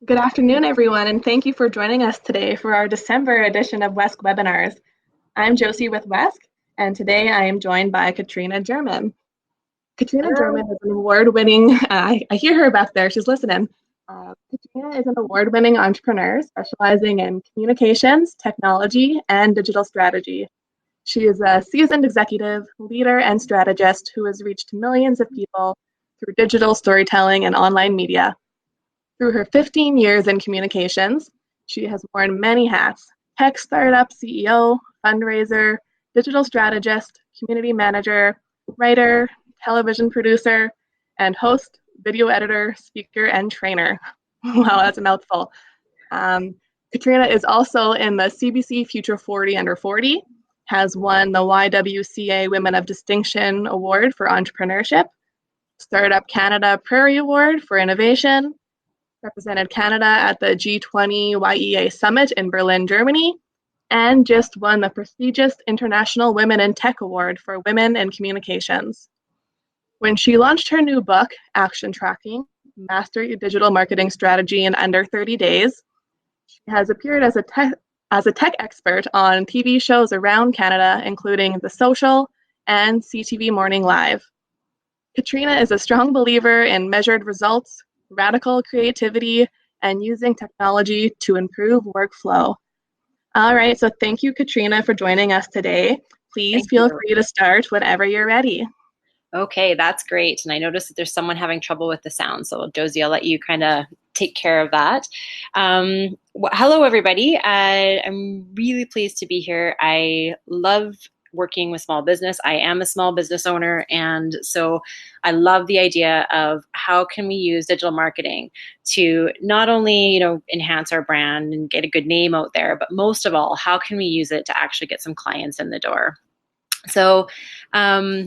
Good afternoon, everyone, and thank you for joining us today for our December edition of WESC webinars. I'm Josie with WESC, and today I am joined by Katrina German. Katrina Hello. German is an award-winning, I hear her back there, she's listening. Katrina is an award-winning entrepreneur specializing in communications, technology, and digital strategy. She is a seasoned executive, leader, and strategist who has reached millions of people through digital storytelling and online media. Through her 15 years in communications, she has worn many hats: tech startup CEO, fundraiser, digital strategist, community manager, writer, television producer, and host, video editor, speaker, and trainer. Wow, that's a mouthful. Um, Katrina is also in the CBC Future 40 Under 40, has won the YWCA Women of Distinction Award for Entrepreneurship, Startup Canada Prairie Award for Innovation, represented Canada at the G20 YEA Summit in Berlin, Germany, and just won the prestigious International Women in Tech Award for Women in Communications. When she launched her new book, Action Tracking, Master Your Digital Marketing Strategy in Under 30 Days, she has appeared as a tech expert on TV shows around Canada, including The Social and CTV Morning Live. Katrina is a strong believer in measured results, radical creativity, and using technology to improve workflow. All right, so thank you, Katrina, for joining us today. Please Thank feel you. free to start whenever you're ready. Okay, that's great. And I noticed that there's someone having trouble with the sound. So, Josie, I'll let you kind of take care of that. Hello, everybody. I'm really pleased to be here. I love working with small business. I am a small business owner. And so I love the idea of how can we use digital marketing to not only, enhance our brand and get a good name out there, but most of all, how can we use it to actually get some clients in the door? So, are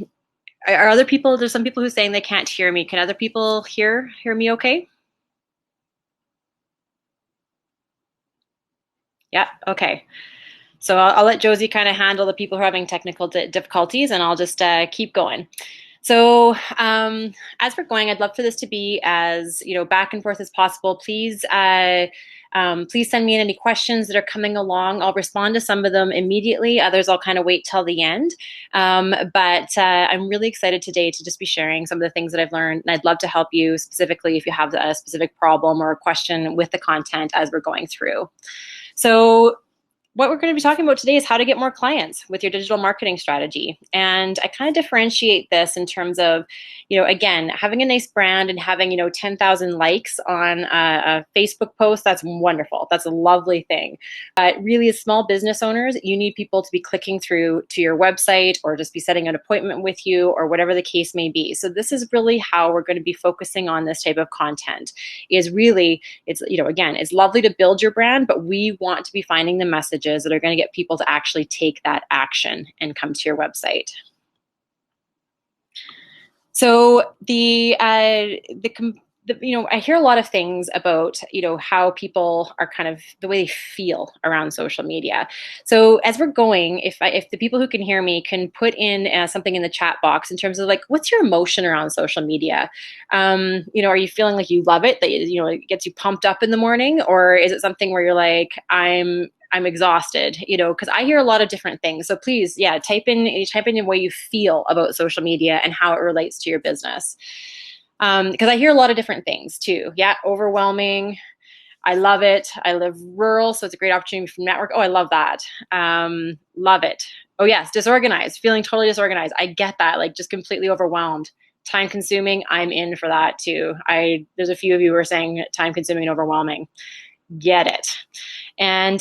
other people, there's some people who are saying they can't hear me. Can other people hear me okay? Yeah, okay. So I'll let Josie kind of handle the people who are having technical difficulties, and I'll just keep going. So as we're going, I'd love for this to be as back and forth as possible. Please send me in any questions that are coming along. I'll respond to some of them immediately. Others I'll kind of wait till the end. But I'm really excited today to just be sharing some of the things that I've learned. And I'd love to help you specifically if you have a specific problem or a question with the content as we're going through. So what we're going to be talking about today is how to get more clients with your digital marketing strategy. And I kind of differentiate this in terms of, again, having a nice brand and having, 10,000 likes on a Facebook post. That's wonderful. That's a lovely thing. But really, as small business owners, you need people to be clicking through to your website or just be setting an appointment with you or whatever the case may be. So this is really how we're going to be focusing on this type of content. Is really, again, it's lovely to build your brand, but we want to be finding the messages that are going to get people to actually take that action and come to your website. So I hear a lot of things about, how people are kind of the way they feel around social media. So as we're going, if the people who can hear me can put in something in the chat box in terms of like, what's your emotion around social media? Are you feeling like you love it, that, it gets you pumped up in the morning? Or is it something where you're like, I'm exhausted, because I hear a lot of different things. So please, type in the way you feel about social media and how it relates to your business. Because I hear a lot of different things too. Yeah, overwhelming. I love it. I live rural, so it's a great opportunity for network. Oh, I love that. Love it. Oh yes, disorganized, feeling totally disorganized. I get that, like just completely overwhelmed. Time consuming, I'm in for that too. There's a few of you who are saying time consuming and overwhelming. Get it. And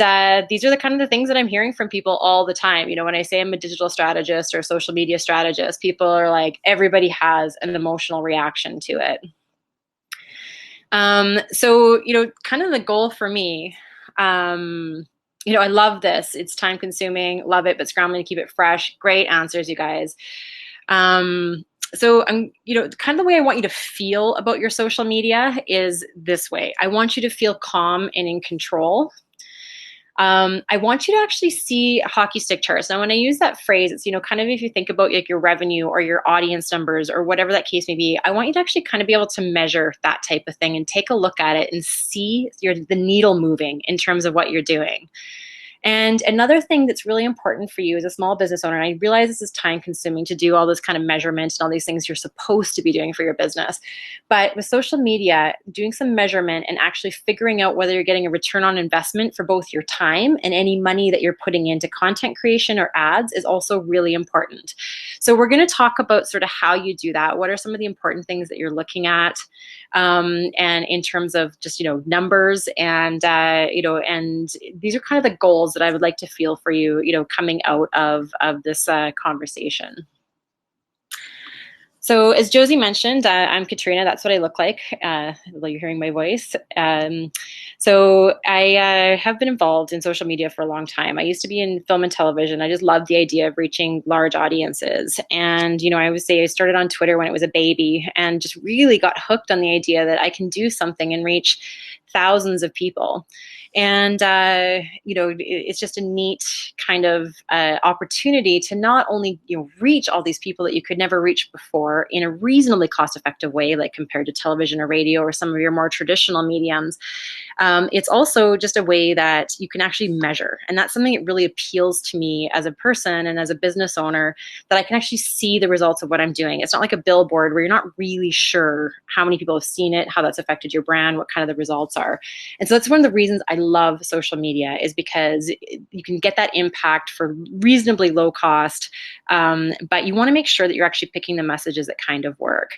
these are the kind of the things that I'm hearing from people all the time. When I say I'm a digital strategist or social media strategist, people are like, everybody has an emotional reaction to it. So, kind of the goal for me, I love this. It's time consuming, love it, but scrambling to keep it fresh. Great answers, you guys. So I'm, kind of the way I want you to feel about your social media is this way. I want you to feel calm and in control. I want you to actually see hockey stick charts. Now, when I use that phrase, it's, kind of if you think about like your revenue or your audience numbers or whatever that case may be, I want you to actually kind of be able to measure that type of thing and take a look at it and see the needle moving in terms of what you're doing. And another thing that's really important for you as a small business owner, and I realize this is time consuming to do all this kind of measurement and all these things you're supposed to be doing for your business. But with social media, doing some measurement and actually figuring out whether you're getting a return on investment for both your time and any money that you're putting into content creation or ads is also really important. So we're going to talk about sort of how you do that. What are some of the important things that you're looking at? And in terms of just, numbers and, and these are kind of the goals that I would like to feel for you, coming out of this conversation. So as Josie mentioned, I'm Katrina. That's what I look like, although you're hearing my voice. So I have been involved in social media for a long time. I used to be in film and television. I just loved the idea of reaching large audiences. And, I would say I started on Twitter when it was a baby and just really got hooked on the idea that I can do something and reach thousands of people. And, it's just a neat kind of opportunity to not only, reach all these people that you could never reach before in a reasonably cost-effective way, like compared to television or radio or some of your more traditional mediums. It's also just a way that you can actually measure. And that's something that really appeals to me as a person and as a business owner, that I can actually see the results of what I'm doing. It's not like a billboard where you're not really sure how many people have seen it, how that's affected your brand, what kind of the results are. And so that's one of the reasons I love social media, is because you can get that impact for reasonably low cost, but you want to make sure that you're actually picking the messages that kind of work.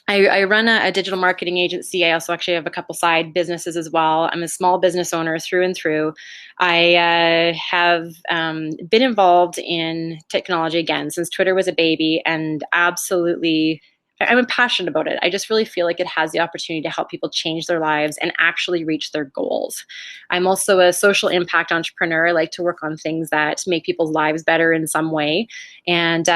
I run a digital marketing agency. I also actually have a couple side businesses as well. I'm a small business owner through and through. I have been involved in technology again since Twitter was a baby, and absolutely I'm passionate about it. I just really feel like it has the opportunity to help people change their lives and actually reach their goals. I'm also a social impact entrepreneur. I like to work on things that make people's lives better in some way. And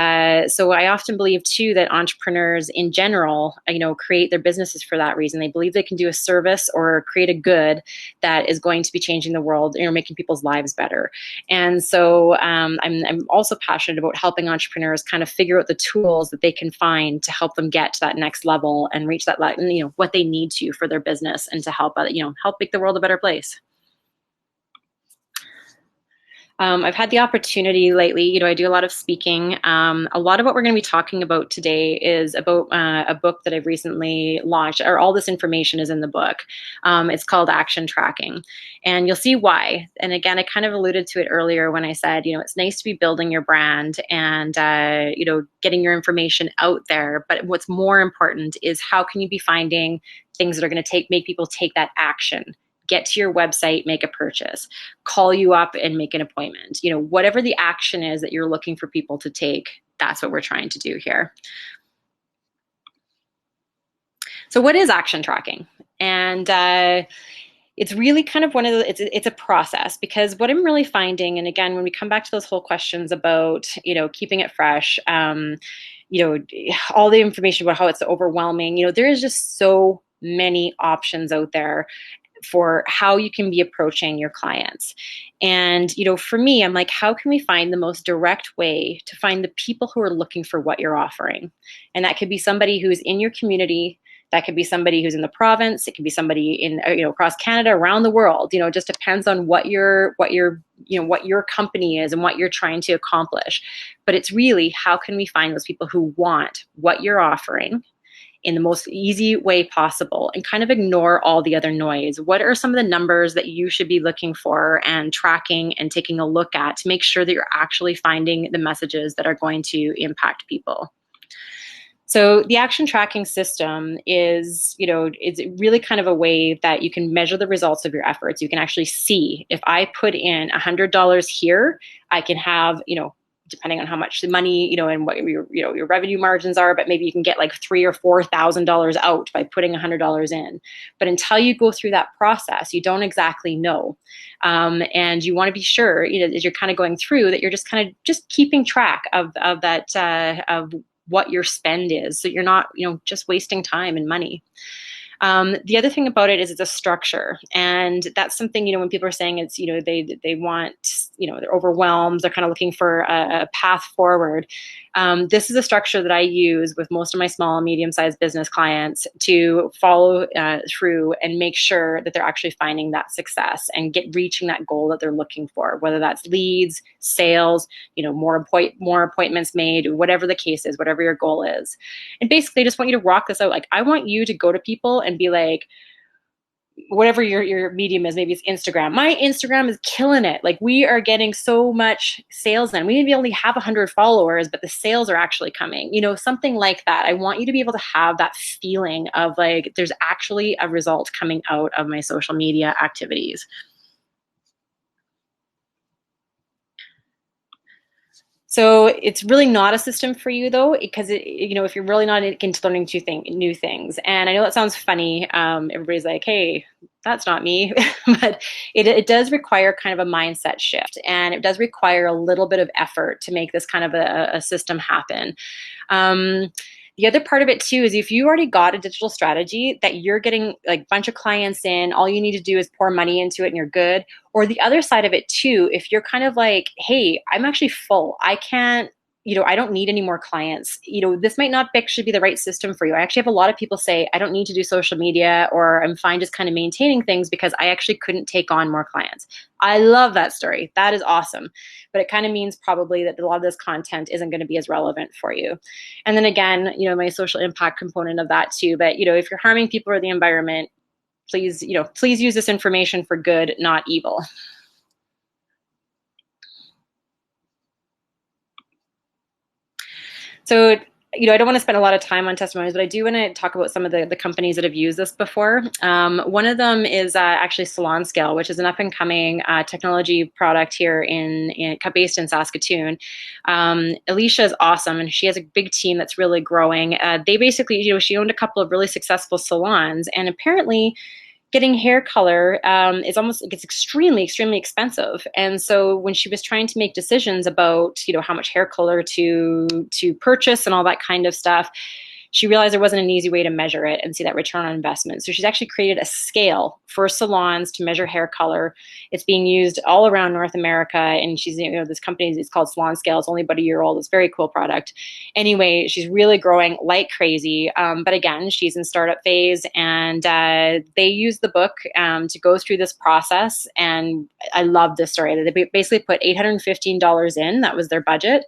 so I often believe too that entrepreneurs in general, create their businesses for that reason. They believe they can do a service or create a good that is going to be changing the world, making people's lives better. And so I'm also passionate about helping entrepreneurs kind of figure out the tools that they can find to help them get to that next level and reach that, what they need to for their business, and to help make the world a better place. I've had the opportunity lately, I do a lot of speaking. A lot of what we're going to be talking about today is about a book that I've recently launched, or all this information is in the book. It's called Action Tracking, and you'll see why. And again, I kind of alluded to it earlier when I said, it's nice to be building your brand and, getting your information out there. But what's more important is how can you be finding things that are going to make people take that action. Get to your website, make a purchase, call you up and make an appointment. Whatever the action is that you're looking for people to take, that's what we're trying to do here. So what is action tracking? And it's really kind of it's a process, because what I'm really finding, and again, when we come back to those whole questions about, keeping it fresh, all the information about how it's overwhelming, there is just so many options out there for how you can be approaching your clients. And, for me, I'm like, how can we find the most direct way to find the people who are looking for what you're offering? And that could be somebody who's in your community. That could be somebody who's in the province. It could be somebody in, across Canada, around the world. It just depends on what your company is and what you're trying to accomplish. But it's really, how can we find those people who want what you're offering in the most easy way possible, and kind of ignore all the other noise? What are some of the numbers that you should be looking for and tracking and taking a look at to make sure that you're actually finding the messages that are going to impact people? So the action tracking system is, it's really kind of a way that you can measure the results of your efforts. You can actually see, if I put in $100 here, I can have, depending on how much the money, and what your revenue margins are, but maybe you can get like $3,000 or $4,000 out by putting $100 in. But until you go through that process, you don't exactly know. And you want to be sure, as you're kind of going through, that you're just keeping track of that, of what your spend is, so you're not, just wasting time and money. The other thing about it is it's a structure, and that's something, you know, when people are saying it's, you know, they want, you know, they're overwhelmed, they're kind of looking for a path forward. This is a structure that I use with most of my small and medium-sized business clients to follow through and make sure that they're actually finding that success and reaching that goal that they're looking for, whether that's leads, sales, you know, more appointments made, whatever the case is, whatever your goal is. And basically, I just want you to rock this out. Like, I want you to go to people and be like, whatever your medium is, maybe it's Instagram. My Instagram is killing it. Like, we are getting so much sales in. We maybe only have 100 followers, but the sales are actually coming, you know, something like that. I want you to be able to have that feeling of like, there's actually a result coming out of my social media activities. So it's really not a system for you though, because you know, if you're really not into learning new things, and I know that sounds funny, everybody's like, "Hey, that's not me," but it does require kind of a mindset shift, and it does require a little bit of effort to make this kind of a system happen. The other part of it too is if you already got a digital strategy that you're getting like a bunch of clients in, all you need to do is pour money into it and you're good. Or the other side of it too, if you're kind of like, hey, I'm actually full, I can't, you know, I don't need any more clients, you know, this might not actually be the right system for you. I actually have a lot of people say, I don't need to do social media, or I'm fine just kind of maintaining things because I actually couldn't take on more clients. I love that story. That is awesome. But it kind of means probably that a lot of this content isn't going to be as relevant for you. And then again, you know, my social impact component of that too. But, you know, if you're harming people or the environment, please, you know, please use this information for good, not evil. So, you know, I don't want to spend a lot of time on testimonies, but I do want to talk about some of the companies that have used this before. One of them is actually Salon Scale, which is an up-and-coming technology product here based in Saskatoon. Alicia is awesome, and she has a big team that's really growing. They basically, you know, she owned a couple of really successful salons, and apparently getting hair color it's extremely, extremely expensive. And so when she was trying to make decisions about, you know, how much hair color to purchase and all that kind of stuff, she realized there wasn't an easy way to measure it and see that return on investment. So she's actually created a scale for salons to measure hair color. It's being used all around North America, and she's, you know, this company is called Salon Scale. It's only about a year old. It's a very cool product. Anyway, she's really growing like crazy. But again, she's in startup phase, and they use the book to go through this process. And I love this story. They basically put $815 in. That was their budget.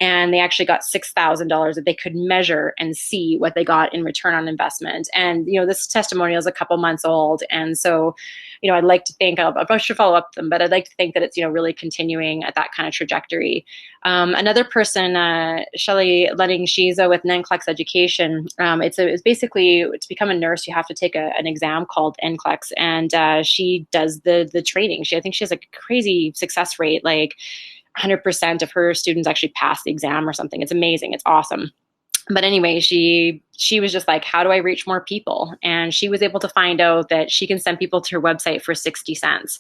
And they actually got $6,000 that they could measure and see what they got in return on investment. And, you know, this testimonial is a couple months old. And so, you know, I'd like to think, I should follow up them, but I'd like to think that it's, you know, really continuing at that kind of trajectory. Another person, Shelley Lenning-Shiza with NCLEX Education, it's basically, to become a nurse, you have to take an exam called NCLEX, and she does the training. I think she has a crazy success rate, like 100% of her students actually pass the exam or something. It's amazing. It's awesome. But anyway, she was just like, how do I reach more people? And she was able to find out that she can send people to her website for 60 cents.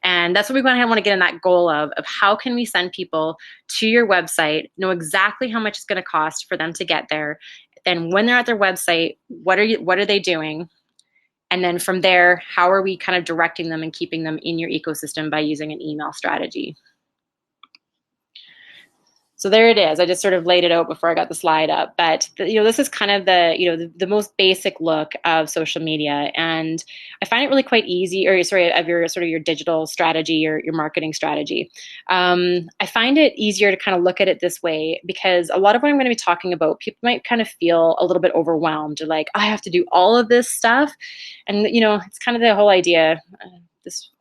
And that's what we want to get in that goal of how can we send people to your website, know exactly how much it's going to cost for them to get there. Then when they're at their website, what are they doing? And then from there, how are we kind of directing them and keeping them in your ecosystem by using an email strategy? So there it is. I just sort of laid it out before I got the slide up. But you know, this is kind of the most basic look of social media, and I find it really quite easy. Or sorry, of your digital strategy, your marketing strategy. I find it easier to kind of look at it this way because a lot of what I'm going to be talking about, people might kind of feel a little bit overwhelmed, or like, I have to do all of this stuff, and you know, it's kind of the whole idea.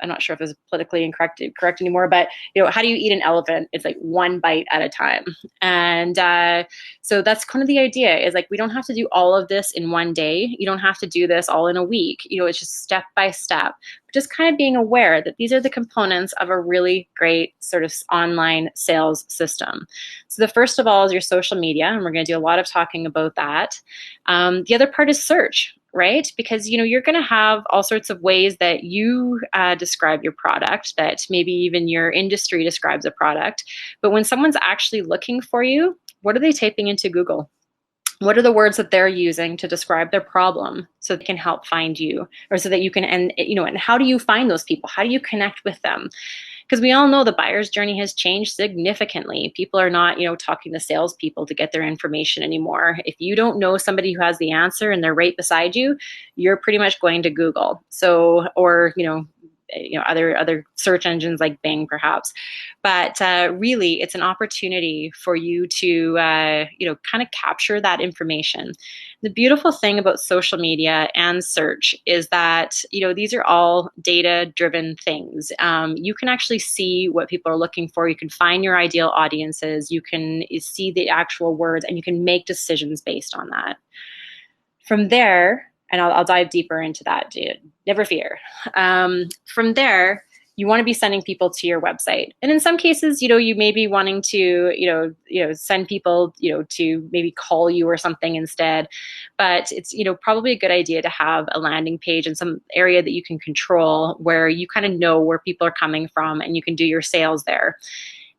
I'm not sure if it's politically incorrect anymore, but you know, how do you eat an elephant? It's like one bite at a time. And so that's kind of the idea, is like, we don't have to do all of this in one day. You don't have to do this all in a week. You know, it's just step by step. Just kind of being aware that these are the components of a really great sort of online sales system. So the first of all is your social media, and we're going to do a lot of talking about that. The other part is search, right? Because, you know, you're going to have all sorts of ways that you describe your product, that maybe even your industry describes a product. But when someone's actually looking for you, what are they typing into Google? What are the words that they're using to describe their problem so they can help find you, or so that you can, and how do you find those people? How do you connect with them? Because we all know the buyer's journey has changed significantly. People are not, talking to salespeople to get their information anymore. If you don't know somebody who has the answer and they're right beside you, you're pretty much going to Google. So, or, other search engines like Bing, perhaps. But really, it's an opportunity for you to, kind of capture that information. The beautiful thing about social media and search is that, these are all data-driven things. You can actually see what people are looking for. You can find your ideal audiences. You can see the actual words, and you can make decisions based on that. From there, and I'll dive deeper into that, never fear. From there, you want to be sending people to your website. And in some cases, you may be wanting to, send people, to maybe call you or something instead. But it's, probably a good idea to have a landing page in some area that you can control, where you kind of know where people are coming from and you can do your sales there.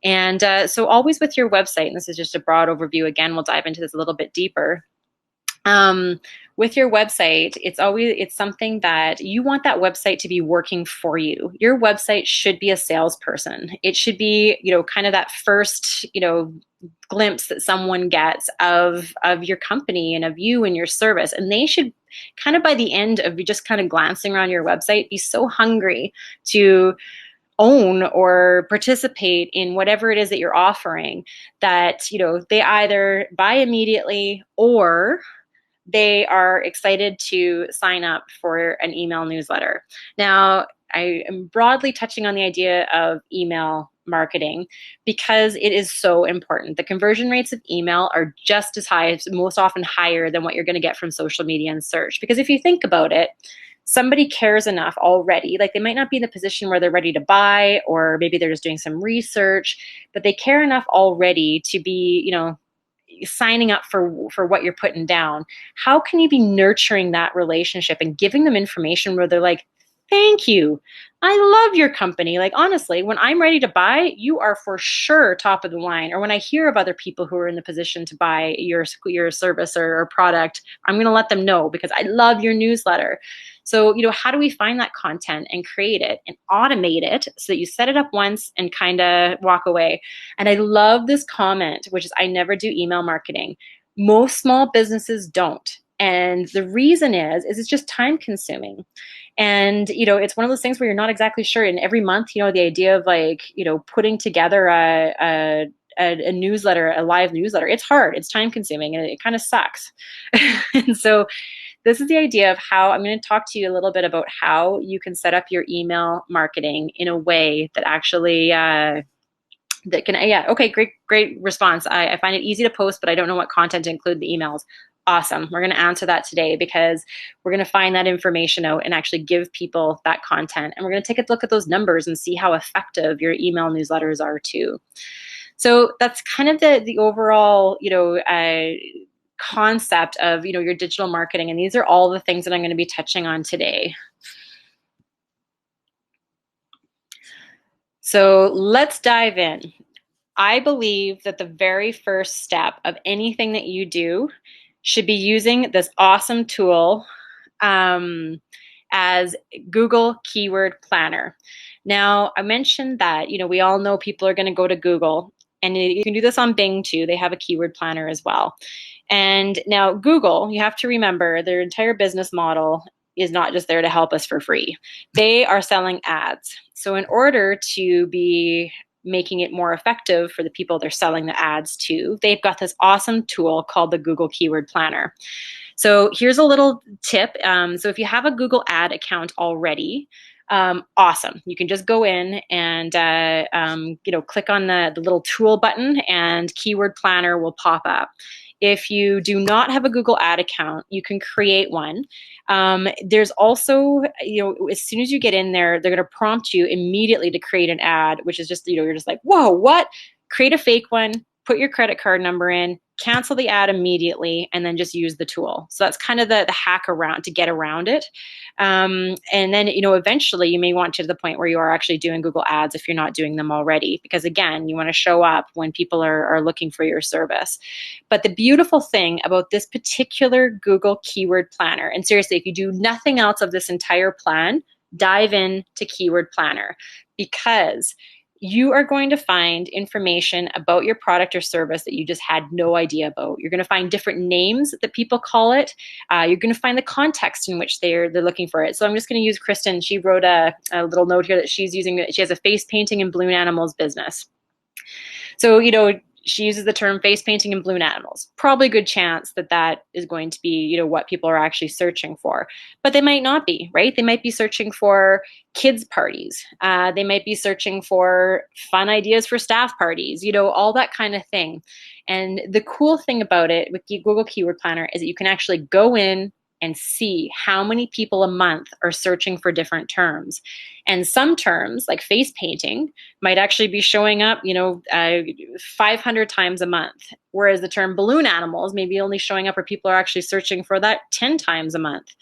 And so always with your website, and this is just a broad overview, again, we'll dive into this a little bit deeper. With your website, it's something that you want that website to be working for you. Your website should be a salesperson. It should be, kind of that first, glimpse that someone gets of your company and of you and your service. And they should kind of, by the end of just kind of glancing around your website, be so hungry to own or participate in whatever it is that you're offering that, they either buy immediately or they are excited to sign up for an email newsletter. Now, I am broadly touching on the idea of email marketing because it is so important. The conversion rates of email are just as high, most often higher than what you're going to get from social media and search. Because if you think about it, somebody cares enough already, like they might not be in the position where they're ready to buy, or maybe they're just doing some research, but they care enough already to be, signing up for what you're putting down. How can you be nurturing that relationship and giving them information where they're like, thank you, I love your company. Like, honestly, when I'm ready to buy, you are for sure top of the line. Or when I hear of other people who are in the position to buy your service or product, I'm going to let them know because I love your newsletter. So, how do we find that content and create it and automate it so that you set it up once and kind of walk away? And I love this comment, which is, I never do email marketing. Most small businesses don't. And the reason is it's just time consuming. And, it's one of those things where you're not exactly sure. And every month, the idea of like, putting together a newsletter, a live newsletter, it's hard, it's time consuming, and it kind of sucks. And so this is the idea of how I'm going to talk to you a little bit about how you can set up your email marketing in a way that actually, okay, great response. I find it easy to post, but I don't know what content to include in the emails. Awesome. We're going to answer that today because we're going to find that information out and actually give people that content. And we're going to take a look at those numbers and see how effective your email newsletters are too. So that's kind of the overall, concept of, your digital marketing. And these are all the things that I'm going to be touching on today. So let's dive in. I believe that the very first step of anything that you do should be using this awesome tool as Google Keyword Planner. Now, I mentioned that, we all know people are going to go to Google, and you can do this on Bing too. They have a keyword planner as well. And now Google, you have to remember, their entire business model is not just there to help us for free. They are selling ads. So in order to be making it more effective for the people they're selling the ads to, they've got this awesome tool called the Google Keyword Planner. So here's a little tip. So if you have a Google ad account already, awesome. You can just go in and click on the little tool button and Keyword Planner will pop up. If you do not have a Google ad account, you can create one. There's also, as soon as you get in there, they're going to prompt you immediately to create an ad, which is just, you're just like, whoa, what? Create a fake one, put your credit card number in, cancel the ad immediately and then just use the tool. So that's kind of the hack around to get around it. And then, eventually you may want to the point where you are actually doing Google ads if you're not doing them already, because again, you want to show up when people are looking for your service. But the beautiful thing about this particular Google keyword planner, and seriously, if you do nothing else of this entire plan, dive into Keyword Planner, because you are going to find information about your product or service that you just had no idea about. You're going to find different names that people call it. You're going to find the context in which they're looking for it. So I'm just going to use Kristen. She wrote a little note here that she's using. She has a face painting and balloon animals business. So, she uses the term face painting and balloon animals. Probably a good chance that is going to be, what people are actually searching for. But they might not be, right? They might be searching for kids' parties. They might be searching for fun ideas for staff parties, all that kind of thing. And the cool thing about it with Google Keyword Planner is that you can actually go in and see how many people a month are searching for different terms. And some terms, like face painting, might actually be showing up, 500 times a month, whereas the term balloon animals may be only showing up where people are actually searching for that 10 times a month.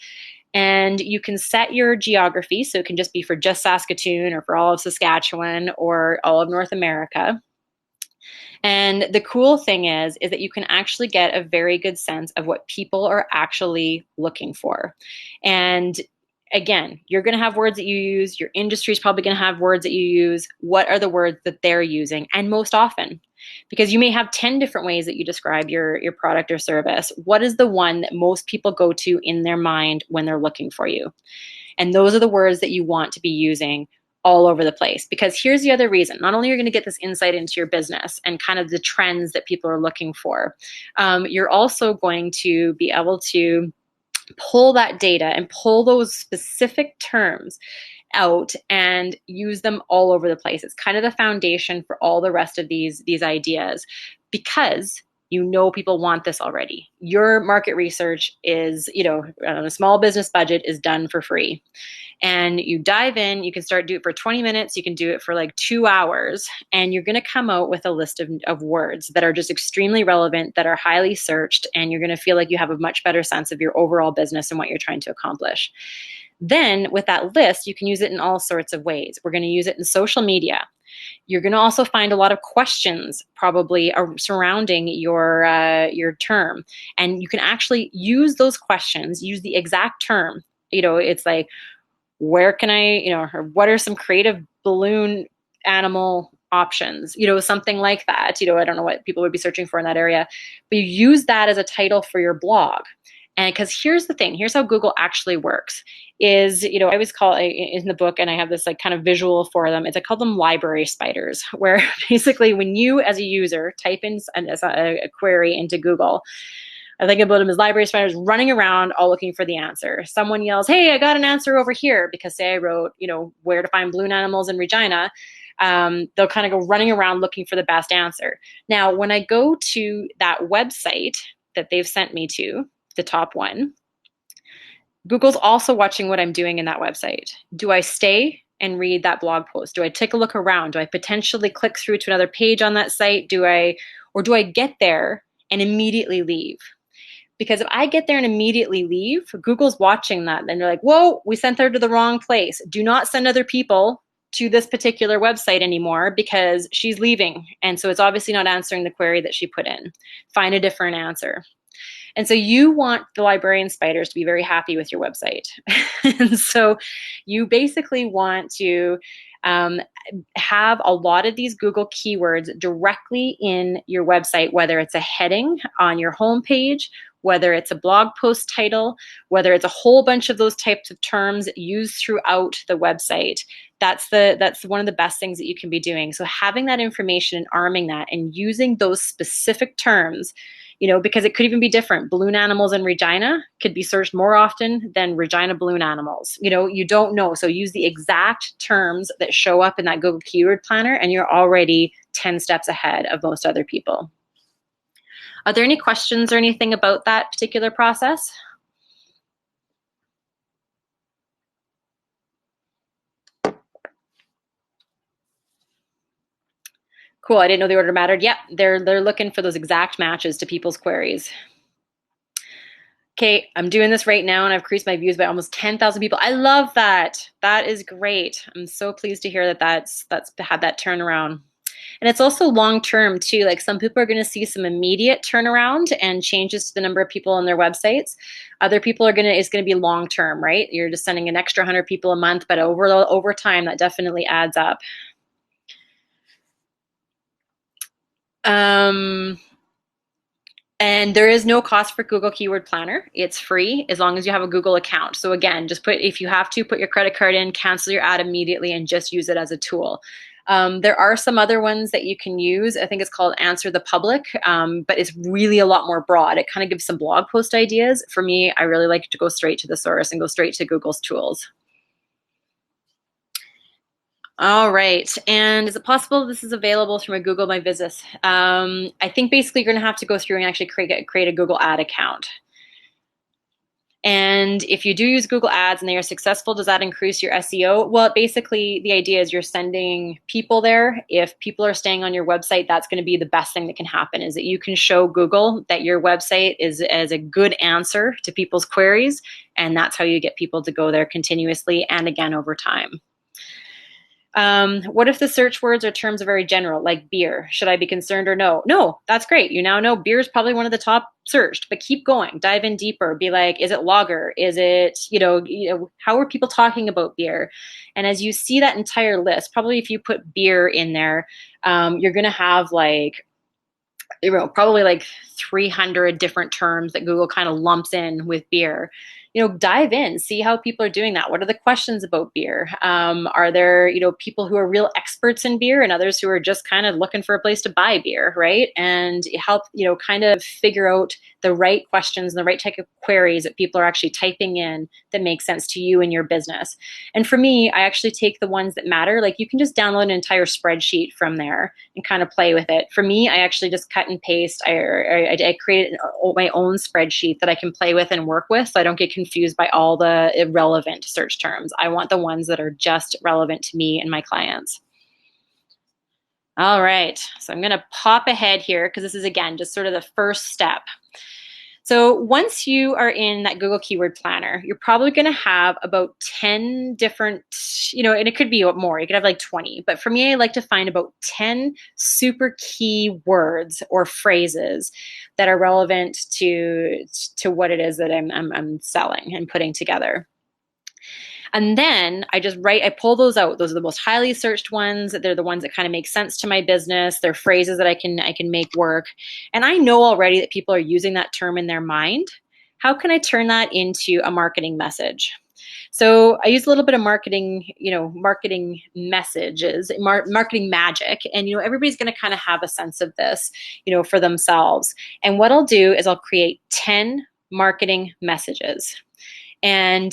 And you can set your geography, so it can just be for just Saskatoon or for all of Saskatchewan or all of North America. And the cool thing is that you can actually get a very good sense of what people are actually looking for. And again, you're going to have words that you use. Your industry is probably going to have words that you use. What are the words that they're using? And most often, because you may have 10 different ways that you describe your product or service, what is the one that most people go to in their mind when they're looking for you? And those are the words that you want to be using all over the place. Because here's the other reason. Not only are you going to get this insight into your business and kind of the trends that people are looking for, you're also going to be able to pull that data and pull those specific terms out and use them all over the place. It's kind of the foundation for all the rest of these ideas, because people want this already. Your market research is, on a small business budget, is done for free. And you dive in, you can do it for 20 minutes, you can do it for like 2 hours, and you're going to come out with a list of words that are just extremely relevant, that are highly searched, and you're going to feel like you have a much better sense of your overall business and what you're trying to accomplish. Then with that list, you can use it in all sorts of ways. We're going to use it in social media. You're going to also find a lot of questions probably surrounding your term. And you can actually use those questions, use the exact term. It's like, where can I, or what are some creative balloon animal options, something like that. I don't know what people would be searching for in that area, but you use that as a title for your blog. And because here's the thing, here's how Google actually works is, I always call it in the book, and I have this like kind of visual for them. I call them library spiders, where basically when you as a user type in a query into Google, I think about them as library spiders running around all looking for the answer. Someone yells, hey, I got an answer over here, because say I wrote, where to find balloon animals in Regina. They'll kind of go running around looking for the best answer. Now, when I go to that website that they've sent me to, the top one, Google's also watching what I'm doing in that website. Do I stay and read that blog post? Do I take a look around? Do I potentially click through to another page on that site? Or do I get there and immediately leave? Because if I get there and immediately leave, Google's watching that. And they're like, whoa, we sent her to the wrong place. Do not send other people to this particular website anymore, because she's leaving. And so it's obviously not answering the query that she put in. Find a different answer. And so you want the librarian spiders to be very happy with your website. And so you basically want to have a lot of these Google keywords directly in your website, whether it's a heading on your homepage, whether it's a blog post title, whether it's a whole bunch of those types of terms used throughout the website. That's one of the best things that you can be doing. So having that information and arming that and using those specific terms, because it could even be different. Balloon animals in Regina could be searched more often than Regina balloon animals. You don't know. So use the exact terms that show up in that Google Keyword Planner, and you're already 10 steps ahead of most other people. Are there any questions or anything about that particular process? Cool. I didn't know the order mattered. Yep, they're looking for those exact matches to people's queries. Okay, I'm doing this right now and I've increased my views by almost 10,000 people. I love that. That is great. I'm so pleased to hear that that's had that turnaround. And it's also long term too. Like some people are going to see some immediate turnaround and changes to the number of people on their websites. Other people are it's going to be long term, right? You're just sending an extra 100 people a month, but over time that definitely adds up. And there is no cost for Google Keyword Planner. It's free as long as you have a Google account. So again, just if you have to, put your credit card in, cancel your ad immediately, and just use it as a tool. There are some other ones that you can use. I think it's called Answer the Public, but it's really a lot more broad. It kind of gives some blog post ideas. For me, I really like to go straight to the source and go straight to Google's tools. All right, and is it possible this is available through my Google My Business? I think basically you're gonna have to go through and actually create a Google ad account. And if you do use Google Ads and they are successful, does that increase your SEO? Well, basically the idea is you're sending people there. If people are staying on your website, that's going to be the best thing that can happen, is that you can show Google that your website is as a good answer to people's queries. And that's how you get people to go there continuously and again over time. What if the search words or terms are very general, like beer? Should I be concerned or no? No, that's great. You now know beer is probably one of the top searched, but keep going, dive in deeper. Be like, is it lager? Is it, how are people talking about beer? And as you see that entire list, probably if you put beer in there, you're going to have probably like 300 different terms that Google kind of lumps in with beer. Dive in, see how people are doing that. What are the questions about beer? Are there, people who are real experts in beer and others who are just kind of looking for a place to buy beer, right? And help, kind of figure out the right questions and the right type of queries that people are actually typing in that make sense to you and your business. And for me, I actually take the ones that matter. Like you can just download an entire spreadsheet from there and kind of play with it. For me, I actually just cut and paste. I created my own spreadsheet that I can play with and work with, so I don't get confused by all the irrelevant search terms. I want the ones that are just relevant to me and my clients. All right, so I'm going to pop ahead here because this is, again, just sort of the first step. So once you are in that Google Keyword Planner, you're probably going to have about 10 different, and it could be more. You could have like 20. But for me, I like to find about 10 super key words or phrases that are relevant to what it is that I'm selling and putting together. And then I pull those out. Those are the most highly searched ones. They're the ones that kind of make sense to my business. They're phrases that I can make work. And I know already that people are using that term in their mind. How can I turn that into a marketing message? So I use a little bit of marketing messages, marketing magic. And, everybody's going to kind of have a sense of this, for themselves. And what I'll do is I'll create 10 marketing messages. And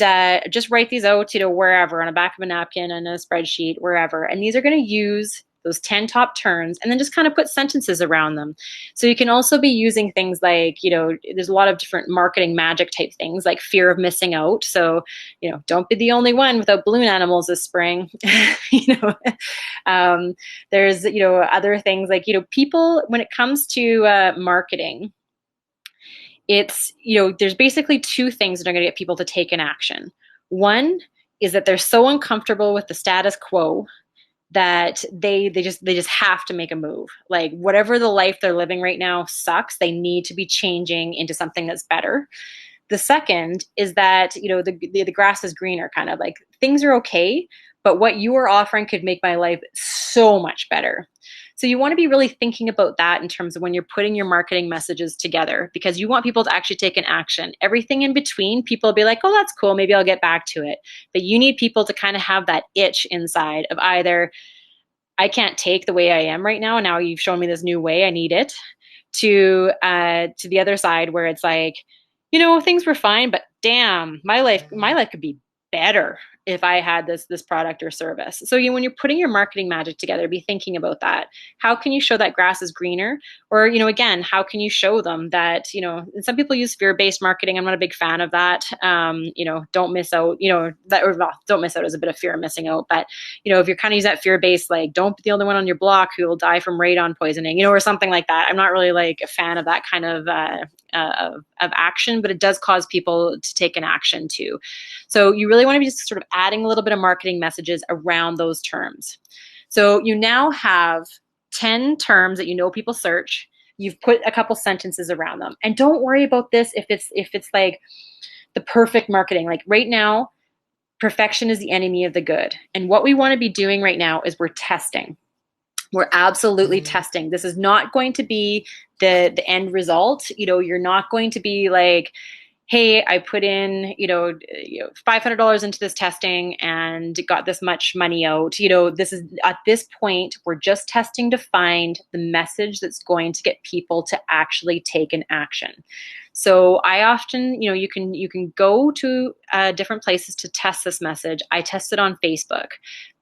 just write these out, wherever, on the back of a napkin, on a spreadsheet, wherever. And these are going to use those 10 top terms and then just kind of put sentences around them. So you can also be using things like, there's a lot of different marketing magic type things like fear of missing out. So, don't be the only one without balloon animals this spring. There's, other things like, people, when it comes to marketing, it's, there's basically two things that are going to get people to take an action. One is that they're so uncomfortable with the status quo that they just have to make a move. Like whatever the life they're living right now sucks. They need to be changing into something that's better. The second is that, the grass is greener, kind of like things are okay, but what you are offering could make my life so much better. So you want to be really thinking about that in terms of when you're putting your marketing messages together, because you want people to actually take an action. Everything in between, people will be like, oh, that's cool, maybe I'll get back to it. But you need people to kind of have that itch inside of either, I can't take the way I am right now, now you've shown me this new way, I need it, to the other side where it's like, things were fine, but damn, my life could be better. if I had this product or service. So when you're putting your marketing magic together, be thinking about that. How can you show that grass is greener? Or, again, how can you show them that, and some people use fear-based marketing. I'm not a big fan of that. Don't miss out, don't miss out is a bit of fear of missing out. But, if you're kind of using that fear-based, like, don't be the only one on your block who will die from radon poisoning, or something like that. I'm not really like a fan of that kind of action, but it does cause people to take an action too. So you really want to be just sort of adding a little bit of marketing messages around those terms. So you now have 10 terms that people search. You've put a couple sentences around them. And don't worry about this if it's like the perfect marketing. Like right now, perfection is the enemy of the good. And what we want to be doing right now is we're testing. We're absolutely testing. This is not going to be the end result. You're not going to be like, hey, I put in, $500 into this testing and got this much money out. This is, at this point, we're just testing to find the message that's going to get people to actually take an action. So I often, you can go to different places to test this message. I test it on Facebook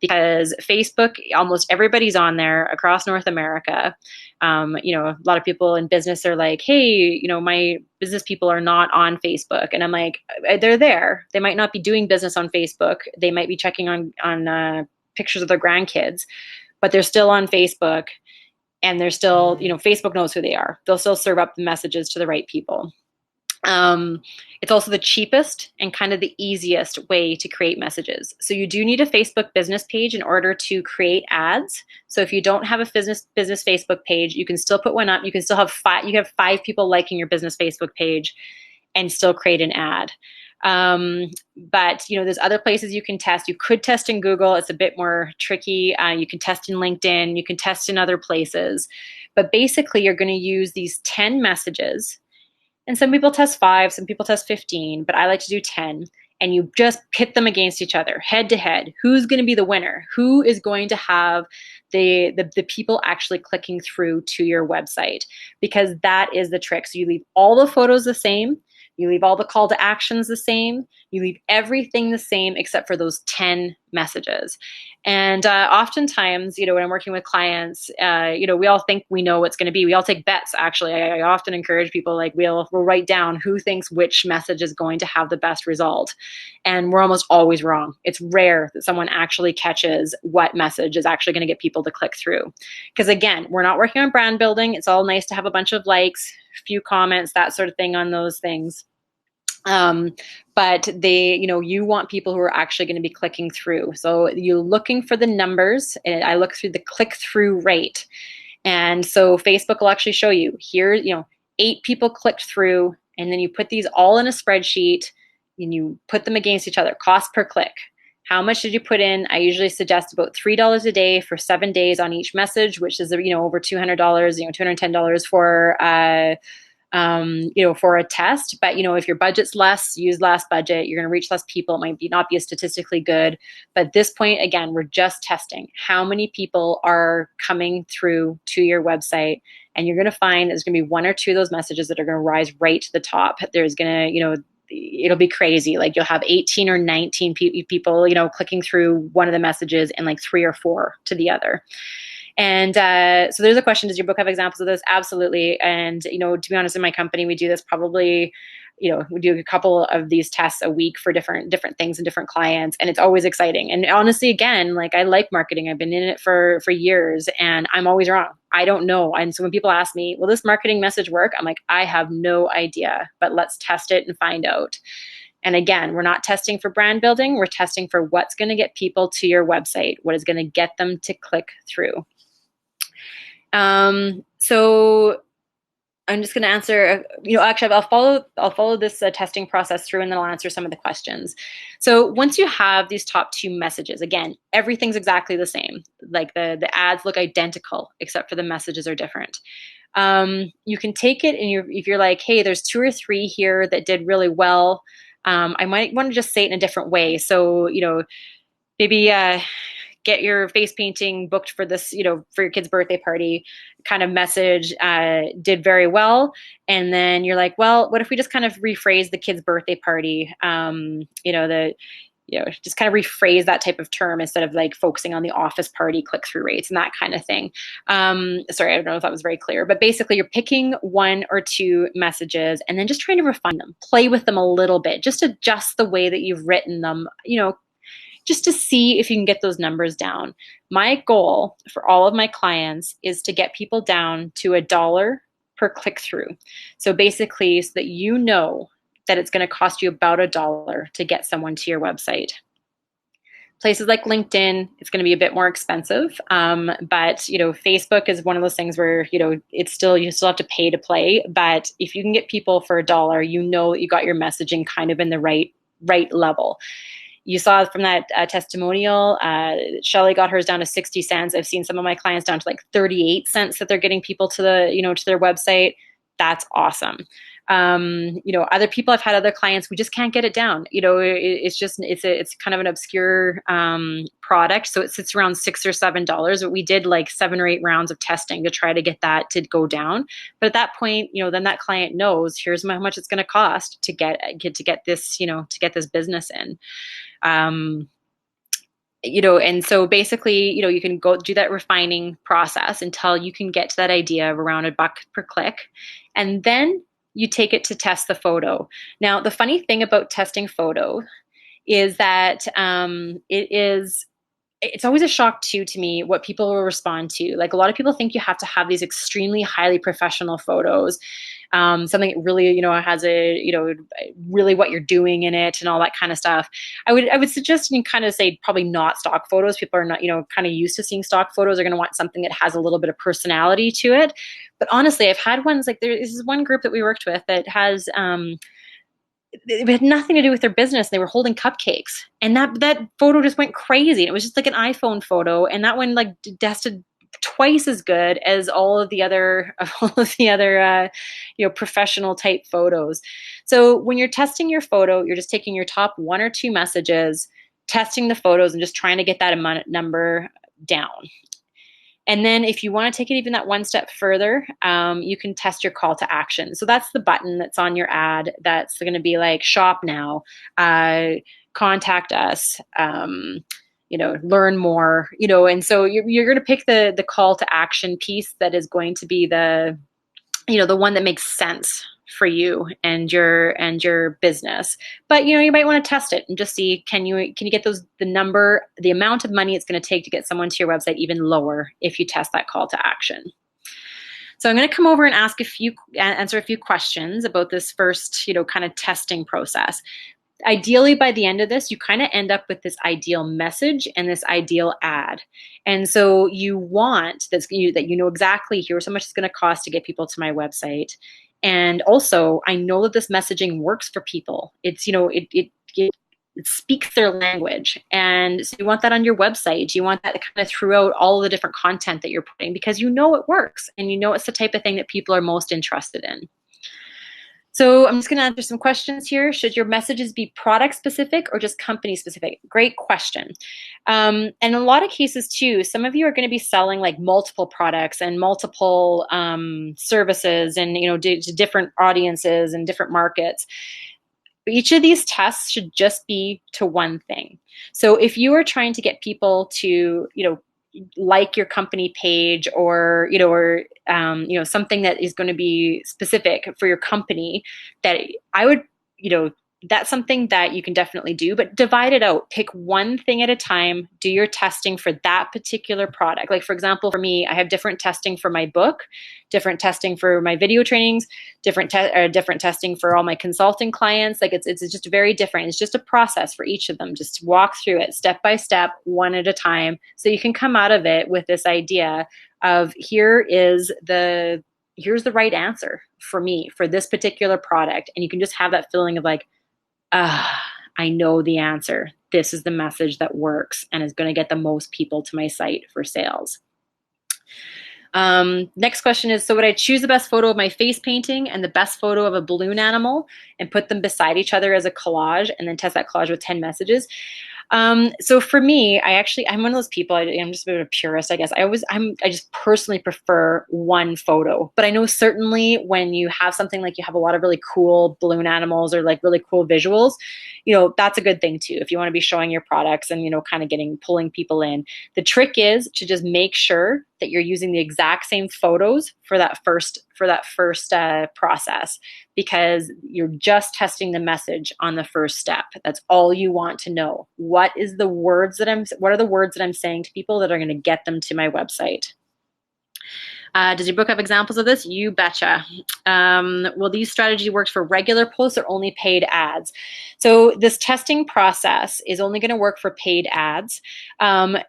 because Facebook, almost everybody's on there across North America. A lot of people in business are like, hey, my business people are not on Facebook. And I'm like, they're there. They might not be doing business on Facebook. They might be checking on pictures of their grandkids, but they're still on Facebook. And they're still, Facebook knows who they are. They'll still serve up the messages to the right people. It's also the cheapest and kind of the easiest way to create messages. So you do need a Facebook business page in order to create ads. So if you don't have a business Facebook page, you can still put one up. You can still have five people liking your business Facebook page and still create an ad. But there's other places you can test. You could test in Google. It's a bit more tricky. You can test in LinkedIn. You can test in other places. But basically, you're going to use these 10 messages. And some people test 5, some people test 15, but I like to do 10. And you just pit them against each other, head to head. Who's going to be the winner? Who is going to have the people actually clicking through to your website? Because that is the trick. So you leave all the photos the same. You leave all the call to actions the same. You leave everything the same except for those 10 messages. And oftentimes, when I'm working with clients, we all think we know what's going to be. We all take bets, actually. I often encourage people, like, we'll write down who thinks which message is going to have the best result. And we're almost always wrong. It's rare that someone actually catches what message is actually going to get people to click through. Because again, we're not working on brand building. It's all nice to have a bunch of likes, few comments, that sort of thing on those things. But you want people who are actually going to be clicking through. So you're looking for the numbers, and I look through the click-through rate. And so Facebook will actually show you here, 8 people clicked through, and then you put these all in a spreadsheet and you put them against each other, cost per click. How much did you put in? I usually suggest about $3 a day for 7 days on each message, which is, over $200, $210 for a test. But, if your budget's less, use less budget, you're going to reach less people. It might not be as statistically good. But at this point, again, we're just testing how many people are coming through to your website. And you're going to find there's going to be 1 or 2 of those messages that are going to rise right to the top. There's going to, it'll be crazy. Like, you'll have 18 or 19 people, clicking through one of the messages and like 3 or 4 to the other. And so there's a question, does your book have examples of this? Absolutely. And, to be honest, in my company, we do this probably, we do a couple of these tests a week for different things and different clients. And it's always exciting. And honestly, again, like, I like marketing. I've been in it for years, and I'm always wrong. I don't know. And so when people ask me, will this marketing message work? I'm like, I have no idea, but let's test it and find out. And again, we're not testing for brand building. We're testing for what's going to get people to your website, what is going to get them to click through. So I'm just going to answer, actually, I'll follow this testing process through, and then I'll answer some of the questions. So once you have these top 2 messages, again, everything's exactly the same. Like the ads look identical, except for the messages are different. You can take it, and if you're like, hey, there's 2 or 3 here that did really well, I might want to just say it in a different way. So, maybe get your face painting booked for this, for your kid's birthday party kind of message did very well. And then you're like, well, what if we just kind of rephrase the kid's birthday party? just kind of rephrase that type of term instead of like focusing on the office party click-through rates and that kind of thing. Sorry, I don't know if that was very clear, but basically you're picking 1 or 2 messages and then just trying to refine them, play with them a little bit, just adjust the way that you've written them, just to see if you can get those numbers down. My goal for all of my clients is to get people down to $1 per click-through. So basically, so that you know that it's going to cost you about $1 to get someone to your website. Places like LinkedIn, it's going to be a bit more expensive, but Facebook is one of those things where you still have to pay to play. But if you can get people for $1, that you got your messaging kind of in the right level. You saw from that testimonial, Shelly got hers down to 60 cents. I've seen some of my clients down to like 38 cents that they're getting people to to their website. That's awesome. Other people, I've had other clients, we just can't get it down. It's kind of an obscure product. So it sits around $6 or $7, but we did like 7 or 8 rounds of testing to try to get that to go down. But at that point, then that client knows, here's how much it's going to cost to get this, to get this business in. And so basically, you can go do that refining process until you can get to that idea of around $1 per click. And then you take it to test the photo. Now, the funny thing about testing photo is that it's always a shock to me what people will respond to. Like, a lot of people think you have to have these extremely highly professional photos, something that really, has really what you're doing in it and all that kind of stuff. I would suggest you kind of say probably not stock photos. People are not, kind of used to seeing stock photos. They're going to want something that has a little bit of personality to it. But honestly, I've had ones like this is one group that we worked with that has, it had nothing to do with their business. They were holding cupcakes, and that photo just went crazy. It was just like an iPhone photo, and that one like tested twice as good as all of the other professional type photos. So when you're testing your photo, you're just taking your top 1 or 2 messages, testing the photos, and just trying to get that number down. And then if you want to take it even that one step further, you can test your call to action. So that's the button that's on your ad that's going to be like, shop now, contact us, learn more, and so you're going to pick the call to action piece that is going to be the one that makes sense for you and your business. But you might want to test it and just see, can you get the amount of money it's going to take to get someone to your website even lower if you test that call to action. So I'm going to come over and answer a few questions about this first, kind of testing process. Ideally, by the end of this, you kind of end up with this ideal message and this ideal ad. And so you want that exactly, here's how much it's going to cost to get people to my website. And also, I know that this messaging works for people. It's, it speaks their language. And so you want that on your website. You want that kind of throughout all of the different content that you're putting, because it works and it's the type of thing that people are most interested in. So I'm just going to answer some questions here. Should your messages be product specific or just company specific? Great question. And in a lot of cases too, some of you are going to be selling like multiple products and multiple services and, to different audiences and different markets. Each of these tests should just be to one thing. So if you are trying to get people to, like your company page or something that is going to be specific for your company, that I would, that's something that you can definitely do, but divide it out. Pick one thing at a time. Do your testing for that particular product. Like, for example, for me, I have different testing for my book, different testing for my video trainings, different testing for all my consulting clients. Like it's just very different. It's just a process for each of them. Just walk through it step by step, one at a time. So you can come out of it with this idea of here's the right answer for me for this particular product. And you can just have that feeling of like, I know the answer. This is the message that works and is going to get the most people to my site for sales. Next question is, so would I choose the best photo of my face painting and the best photo of a balloon animal and put them beside each other as a collage and then test that collage with 10 messages? So for me, I'm one of those people, I'm just a bit of a purist, I guess. I just personally prefer one photo, but I know certainly when you have something like you have a lot of really cool balloon animals or like really cool visuals, that's a good thing too. If you want to be showing your products and, kind of pulling people in. The trick is to just make sure that you're using the exact same photos for that first process, because you're just testing the message on the first step. That's all you want to know. What are the words that I'm saying to people that are going to get them to my website? Does your book have examples of this? You betcha. Will these strategies work for regular posts or only paid ads? So this testing process is only going to work for paid ads. And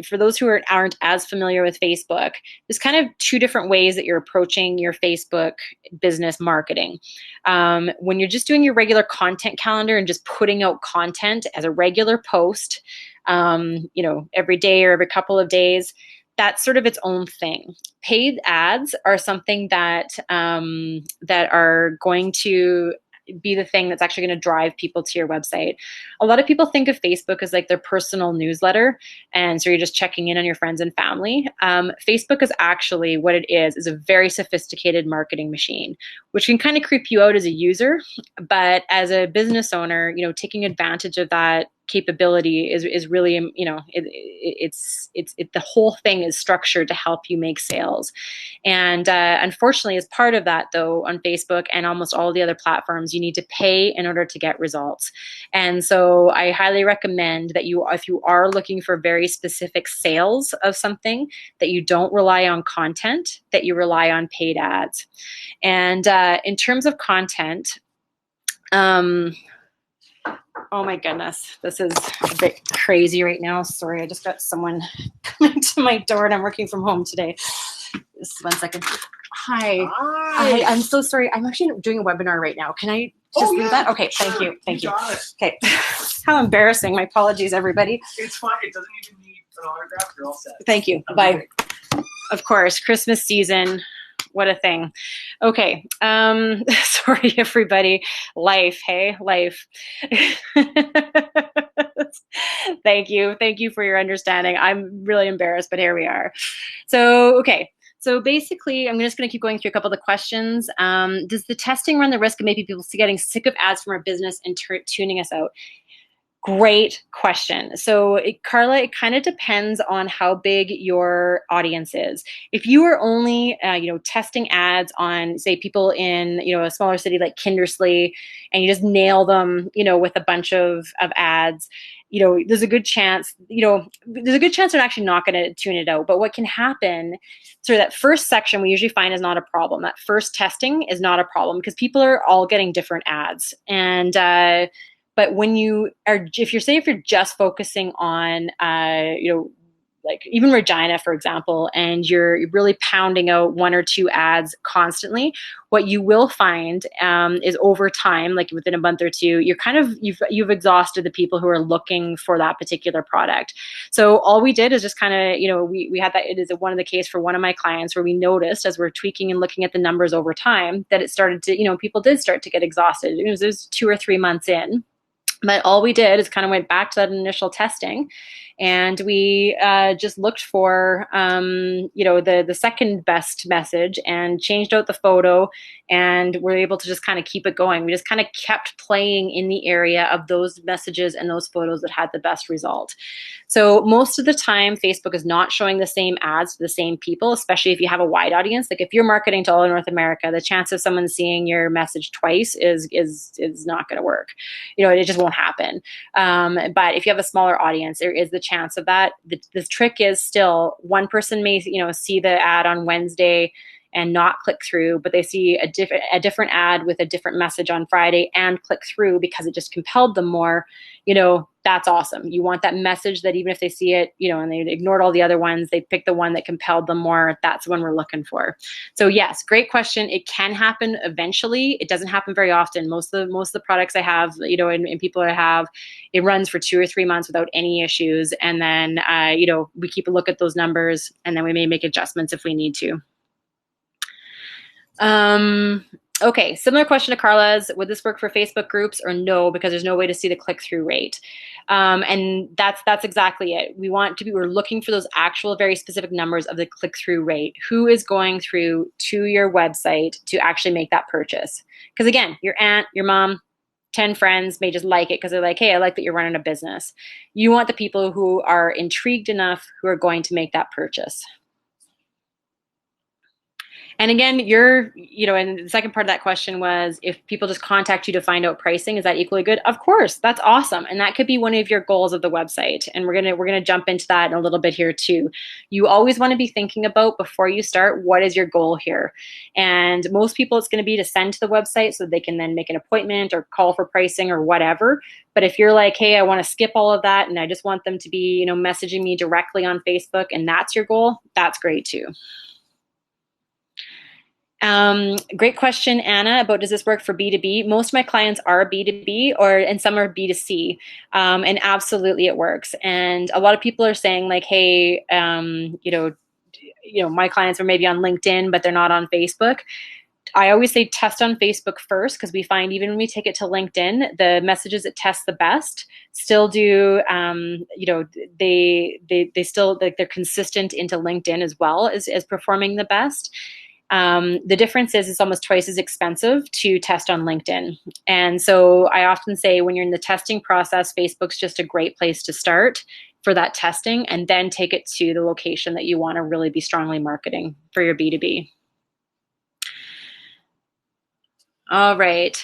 for those who aren't as familiar with Facebook, there's kind of two different ways that you're approaching your Facebook business marketing. When you're just doing your regular content calendar and just putting out content as a regular post, every day or every couple of days, that's sort of its own thing. Paid ads are something that are going to be the thing that's actually going to drive people to your website. A lot of people think of Facebook as like their personal newsletter, and so you're just checking in on your friends and family. Facebook is actually what it is a very sophisticated marketing machine, which can kind of creep you out as a user, but as a business owner, taking advantage of that capability is really, the whole thing is structured to help you make sales. And unfortunately, as part of that, though, on Facebook and almost all the other platforms, you need to pay in order to get results. And so I highly recommend that if you are looking for very specific sales of something, that you don't rely on content, that you rely on paid ads. And in terms of content, oh my goodness, this is a bit crazy right now. Sorry, I just got someone coming to my door and I'm working from home today. Just 1 second. Hi. I'm so sorry. I'm actually doing a webinar right now. Can I just leave that? Okay, sure. Thank you. Okay. How embarrassing. My apologies, everybody. It's fine. It doesn't even need an autograph. You're all set. Thank you. Bye. Of course, Christmas season. What a thing. Okay. Sorry, everybody. Life, hey? Life. Thank you. Thank you for your understanding. I'm really embarrassed, but here we are. So, okay. So basically, I'm just going to keep going through a couple of the questions. Does the testing run the risk of maybe people getting sick of ads from our business and tuning us out? Great question. So Carla, it kind of depends on how big your audience is. If you are only, testing ads on, say, people in, a smaller city like Kindersley, and you just nail them, with a bunch of ads, there's a good chance, they're actually not going to tune it out. But what can happen, so that first section we usually find is not a problem. That first testing is not a problem because people are all getting different ads. And, but if you're just focusing on, like even Regina, for example, and you're really pounding out 1 or 2 ads constantly, what you will find is over time, like within a month or two, you've exhausted the people who are looking for that particular product. So all we did is just kind of, we had that. It is one of the case for one of my clients where we noticed as we're tweaking and looking at the numbers over time that it started to, people did start to get exhausted. It was 2 or 3 months in. But all we did is kind of went back to that initial testing, and we just looked for, the second best message and changed out the photo, and we're able to just kind of keep it going. We just kind of kept playing in the area of those messages and those photos that had the best result. So most of the time, Facebook is not showing the same ads to the same people, especially if you have a wide audience. Like if you're marketing to all of North America, the chance of someone seeing your message twice is not going to work. It just won't happen. But if you have a smaller audience, there is the chance of that. The trick is still one person may see the ad on Wednesday and not click through, but they see a different ad with a different message on Friday and click through because it just compelled them more. That's awesome. You want that message that even if they see it, and they ignored all the other ones, they picked the one that compelled them more. That's the one we're looking for. So yes, great question. It can happen eventually. It doesn't happen very often. Most of the products I have, and people I have, it runs for 2 or 3 months without any issues. And then, we keep a look at those numbers, and then we may make adjustments if we need to. Okay, similar question to Carla's. Would this work for Facebook groups or no? Because there's no way to see the click-through rate. And that's exactly it. We're looking for those actual very specific numbers of the click-through rate. Who is going through to your website to actually make that purchase? Because again, your aunt, your mom, 10 friends may just like it because they're like, hey, I like that you're running a business. You want the people who are intrigued enough who are going to make that purchase. And again, and the second part of that question was, if people just contact you to find out pricing, is that equally good? Of course, that's awesome. And that could be one of your goals of the website. And we're gonna jump into that in a little bit here too. You always want to be thinking about, before you start, what is your goal here? And most people, it's going to be to send to the website so they can then make an appointment or call for pricing or whatever. But if you're like, hey, I want to skip all of that and I just want them to be, messaging me directly on Facebook, and that's your goal, that's great too. Great question, Anna, about does this work for B2B? Most of my clients are B2B and some are B2C, and absolutely it works. And a lot of people are saying like, hey, my clients are maybe on LinkedIn, but they're not on Facebook. I always say test on Facebook first, because we find even when we take it to LinkedIn, the messages that test the best still do, they still, like, they're consistent into LinkedIn as well as performing the best. The difference is it's almost twice as expensive to test on LinkedIn. And so I often say, when you're in the testing process, Facebook's just a great place to start for that testing, and then take it to the location that you want to really be strongly marketing for your B2B. All right.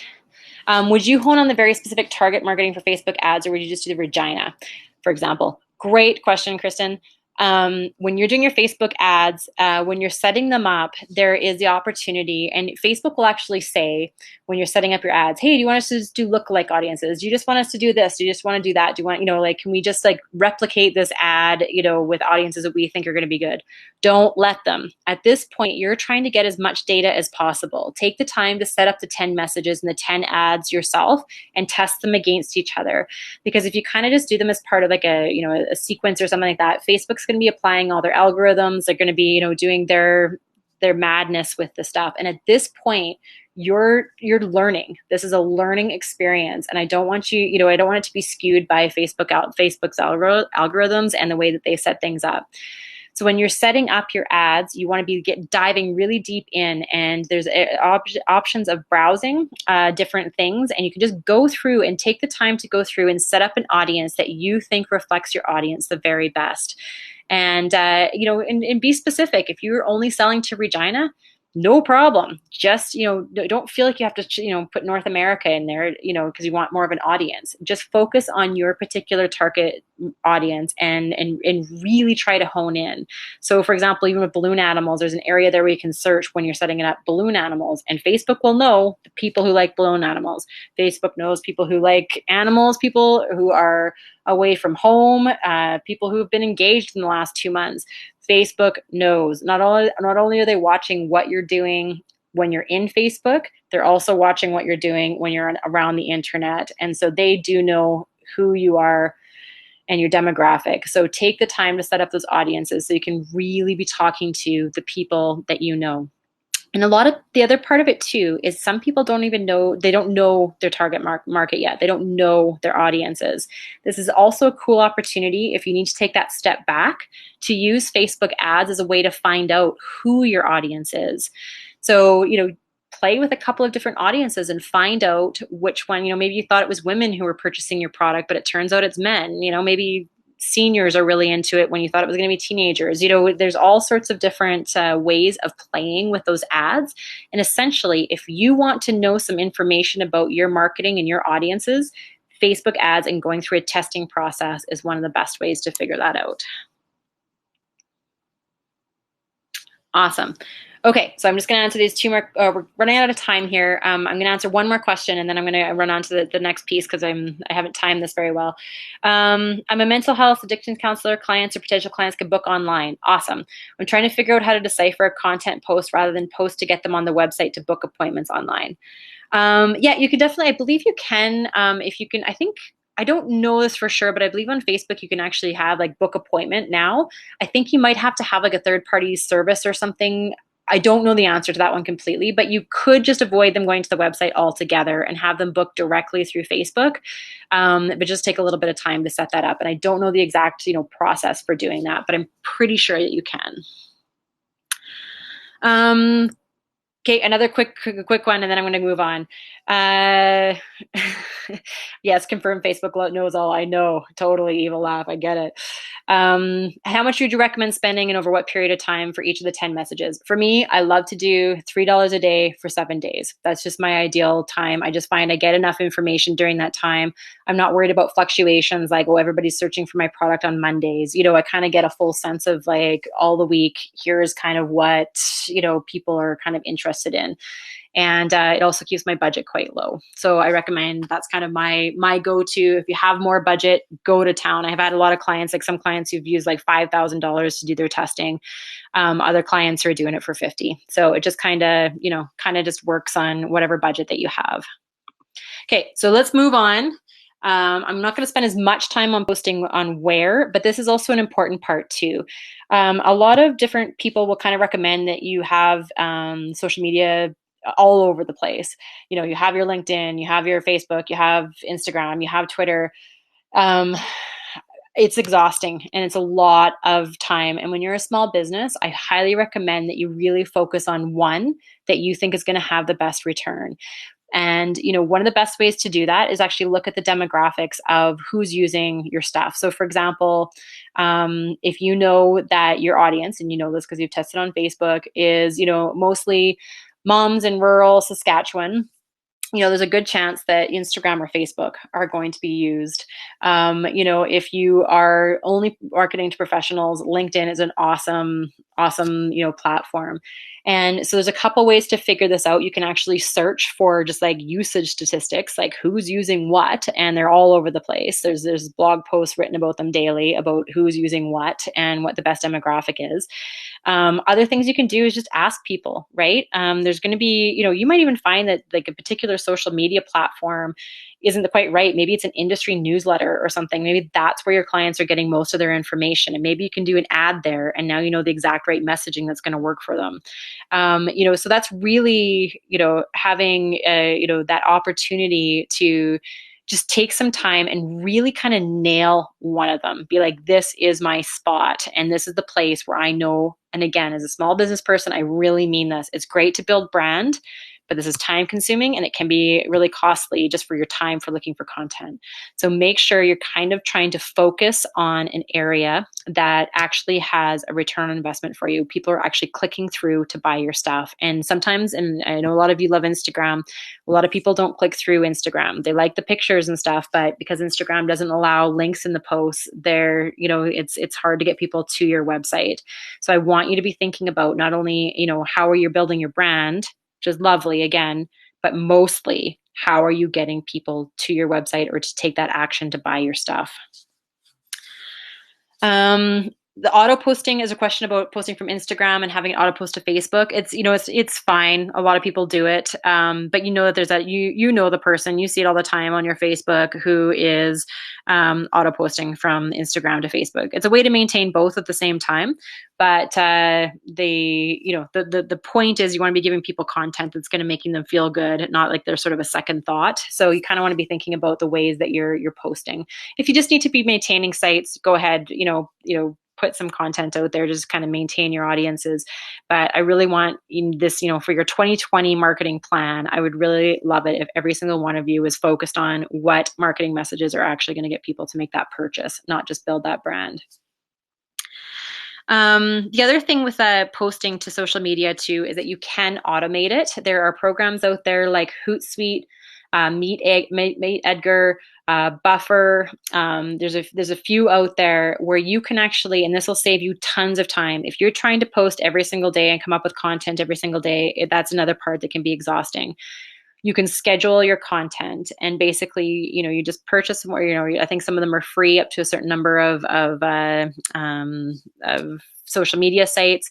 Would you hone on the very specific target marketing for Facebook ads, or would you just do the Regina, for example? Great question, Kristen. When you're doing your Facebook ads, when you're setting them up, there is the opportunity, and Facebook will actually say, when you're setting up your ads, hey, do you want us to just do lookalike audiences? Do you just want us to do this? Do you just want to do that? Do you want, can we just replicate this ad, with audiences that we think are going to be good? Don't let them. At this point, you're trying to get as much data as possible. Take the time to set up the 10 messages and the 10 ads yourself and test them against each other. Because if you kind of just do them as part of a sequence or something like that, Facebook's going to be applying all their algorithms. They're going to be, doing their madness with the stuff. And at this point, you're learning. This is a learning experience, and I don't want you, I don't want it to be skewed by Facebook's algorithms and the way that they set things up. So when you're setting up your ads, you want to be diving really deep in, and there's options of browsing different things, and you can just go through and take the time to go through and set up an audience that you think reflects your audience the very best. And and be specific. If you're only selling to Regina, no problem. Just, don't feel like you have to, put North America in there, because you want more of an audience. Just focus on your particular target audience and really try to hone in. So for example, even with balloon animals, there's an area there where you can search when you're setting it up, balloon animals, and Facebook will know the people who like balloon animals. Facebook knows people who like animals, people who are away from home, people who have been engaged in the last 2 months. Facebook knows. Not only are they watching what you're doing when you're in Facebook, they're also watching what you're doing when you're around the internet. And so they do know who you are and your demographic. So take the time to set up those audiences so you can really be talking to the people that you know. And a lot of the other part of it too is some people don't even know, they don't know their target market yet. They don't know their audiences. This is also a cool opportunity if you need to take that step back to use Facebook ads as a way to find out who your audience is. So, play with a couple of different audiences and find out which one, maybe you thought it was women who were purchasing your product, but it turns out it's men. Maybe seniors are really into it when you thought it was going to be teenagers. There's all sorts of different ways of playing with those ads. And essentially, if you want to know some information about your marketing and your audiences, Facebook ads and going through a testing process is one of the best ways to figure that out. Awesome. Okay, so I'm just going to answer these two more. We're running out of time here. I'm going to answer one more question, and then I'm going to run on to the next piece because I haven't timed this very well. I'm a mental health addiction counselor. Clients or potential clients can book online. Awesome. I'm trying to figure out how to decipher a content post rather than post to get them on the website to book appointments online. Yeah, you can definitely. I believe you can. If you can, I don't know this for sure, but I believe on Facebook you can actually have book appointment now. I think you might have to have a third-party service or something I don't know the answer to that one completely, but you could just avoid them going to the website altogether and have them book directly through Facebook, but just take a little bit of time to set that up. And I don't know the exact, process for doing that, but I'm pretty sure that you can. Okay, another quick one, and then I'm going to move on. Yes, confirm Facebook knows all. I know, totally evil laugh. I get it. How much would you recommend spending and over what period of time for each of the 10 messages? For me, I love to do $3 a day for 7 days. That's just my ideal time. I just find I get enough information during that time. I'm not worried about fluctuations like, oh, everybody's searching for my product on Mondays. I kind of get a full sense of like all the week, here's kind of what, people are kind of interested in. And it also keeps my budget quite low. So I recommend that's kind of my go-to. If you have more budget, go to town. I've had a lot of clients, like some clients who've used like $5,000 to do their testing. Other clients are doing it for $50. So it just kind of just works on whatever budget that you have. Okay, so let's move on. I'm not going to spend as much time on posting on where, but this is also an important part too. A lot of different people will kind of recommend that you have social media all over the place. You have your LinkedIn, you have your Facebook, you have Instagram, you have Twitter. It's exhausting and it's a lot of time. And when you're a small business, I highly recommend that you really focus on one that you think is going to have the best return. And, one of the best ways to do that is actually look at the demographics of who's using your stuff. So for example, if you know that your audience, and you know this because you've tested on Facebook, is, mostly moms in rural Saskatchewan, there's a good chance that Instagram or Facebook are going to be used. If you are only marketing to professionals, LinkedIn is an awesome, platform. And so there's a couple ways to figure this out. You can actually search for just like usage statistics, like who's using what, and they're all over the place. There's blog posts written about them daily about who's using what and what the best demographic is. Other things you can do is just ask people, right? There's going to be, you might even find that like a particular social media platform isn't quite right. Maybe it's an industry newsletter or something. Maybe that's where your clients are getting most of their information. And maybe you can do an ad there and now you know the exact right messaging that's going to work for them. So that's really, having, that opportunity to just take some time and really kind of nail one of them. Be like, this is my spot and this is the place where I know. And again, as a small business person, I really mean this. It's great to build brand, but this is time consuming and it can be really costly just for your time for looking for content. So make sure you're kind of trying to focus on an area that actually has a return on investment for you. People are actually clicking through to buy your stuff. And sometimes, and I know a lot of you love Instagram, a lot of people don't click through Instagram. They like the pictures and stuff, but because Instagram doesn't allow links in the posts, it's hard to get people to your website. So I want you to be thinking about not only, how are you building your brand, which is lovely again, but mostly how are you getting people to your website or to take that action to buy your stuff? The auto posting is a question about posting from Instagram and having an auto post to Facebook. It's fine. A lot of people do it. But that there's that, the person, you see it all the time on your Facebook who is auto posting from Instagram to Facebook. It's a way to maintain both at the same time. But the point is you want to be giving people content that's going to making them feel good, not like they're sort of a second thought. So you kind of want to be thinking about the ways that you're posting. If you just need to be maintaining sites, go ahead, put some content out there, just kind of maintain your audiences. But I really want this, for your 2020 marketing plan, I would really love it if every single one of you is focused on what marketing messages are actually going to get people to make that purchase, not just build that brand. The other thing with posting to social media too is that you can automate it. There are programs out there like Hootsuite, Meet Edgar, Buffer. There's a few out there where you can actually, and this will save you tons of time. If you're trying to post every single day and come up with content every single day, that's another part that can be exhausting. You can schedule your content and basically, you just purchase more, I think some of them are free up to a certain number of social media sites.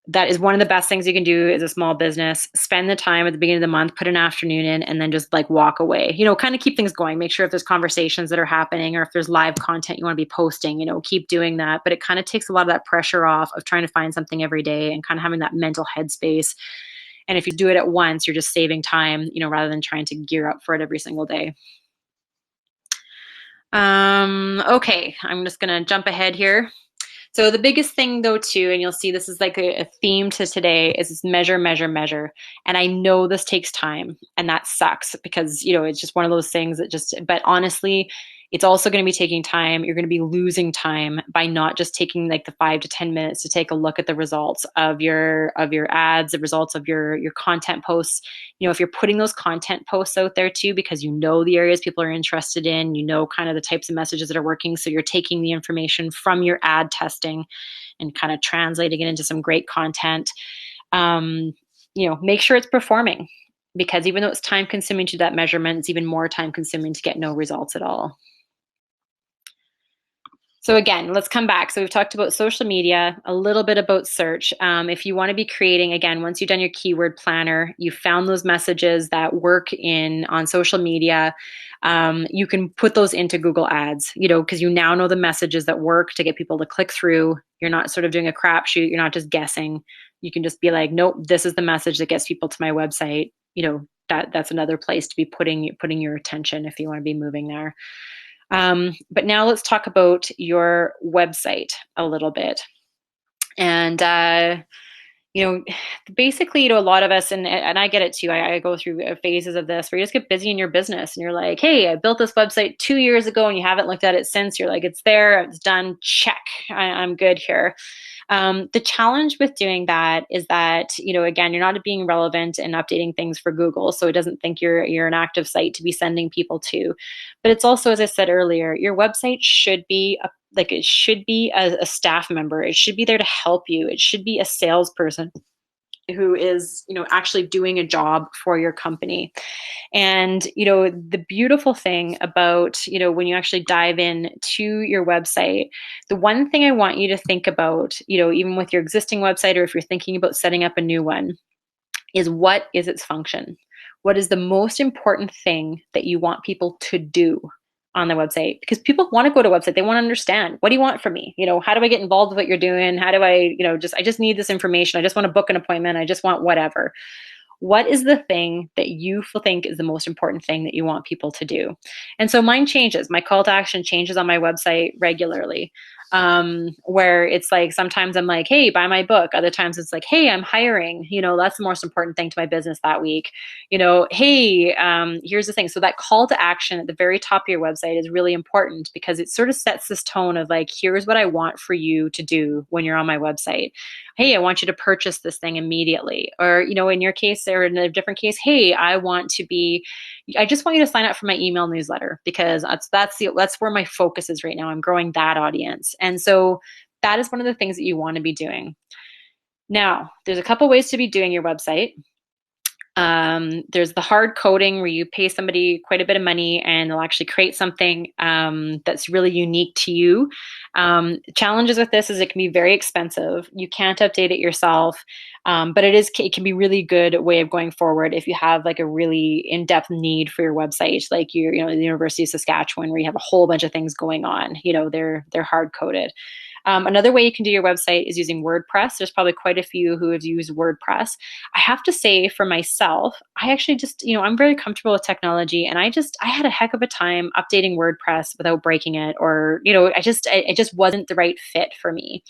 that is one of the best things you can do as a small business. Spend the time at the beginning of the month, put an afternoon in, and then just like walk away, kind of keep things going. Make sure if there's conversations that are happening or if there's live content you want to be posting, keep doing that. But it kind of takes a lot of that pressure off of trying to find something every day and kind of having that mental headspace. And if you do it at once, you're just saving time, rather than trying to gear up for it every single day. Okay, I'm just going to jump ahead here. So the biggest thing though too, and you'll see this is like a theme to today, is measure, measure, measure. And I know this takes time and that sucks because, it's just one of those things but honestly, it's also going to be taking time. You're going to be losing time by not just taking like the 5 to 10 minutes to take a look at the results of your ads, the results of your content posts. If you're putting those content posts out there too, because the areas people are interested in, kind of the types of messages that are working. So you're taking the information from your ad testing and kind of translating it into some great content. Make sure it's performing, because even though it's time consuming to that measurement, it's even more time consuming to get no results at all. So again, let's come back. So we've talked about social media, a little bit about search. If you want to be creating, again, once you've done your keyword planner, you found those messages that work on social media, you can put those into Google Ads, because you now know the messages that work to get people to click through. You're not sort of doing a crapshoot. You're not just guessing. You can just be like, nope, this is the message that gets people to my website. That's another place to be putting your attention if you want to be moving there. But now let's talk about your website a little bit. And, basically, a lot of us, and I get it too, I go through phases of this where you just get busy in your business and you're like, hey, I built this website 2 years ago and you haven't looked at it since. You're like, it's there, it's done, check, I'm good here. The challenge with doing that is that, again, you're not being relevant and updating things for Google, so it doesn't think you're an active site to be sending people to. But it's also, as I said earlier, your website should be a staff member. It should be there to help you. It should be a salesperson who is, actually doing a job for your company. And, the beautiful thing about, when you actually dive in to your website, the one thing I want you to think about, even with your existing website, or if you're thinking about setting up a new one, is what is its function? What is the most important thing that you want people to do on the website? Because people want to go to a website. They want to understand, what do you want from me? How do I get involved with what you're doing? How do I, I just need this information. I just want to book an appointment. I just want whatever. What is the thing that you think is the most important thing that you want people to do? And so mine changes. My call to action changes on my website regularly. Where it's like, sometimes I'm like, hey, buy my book. Other times it's like, hey, I'm hiring, that's the most important thing to my business that week. Hey, here's the thing. So that call to action at the very top of your website is really important, because it sort of sets this tone of like, here's what I want for you to do when you're on my website. Hey, I want you to purchase this thing immediately. Or, in your case, or in a different case, hey, I just want you to sign up for my email newsletter, because that's where my focus is right now. I'm growing that audience. And so that is one of the things that you want to be doing. Now, there's a couple ways to be doing your website. There's the hard coding, where you pay somebody quite a bit of money and they'll actually create something that's really unique to you. Challenges with this is it can be very expensive. You can't update it yourself, but it can be really good way of going forward if you have like a really in-depth need for your website, like the University of Saskatchewan, where you have a whole bunch of things going on. They're hard coded. Another way you can do your website is using WordPress. There's probably quite a few who have used WordPress. I have to say, for myself, I actually just, I'm very comfortable with technology, and I had a heck of a time updating WordPress without breaking it, or, it just wasn't the right fit for me.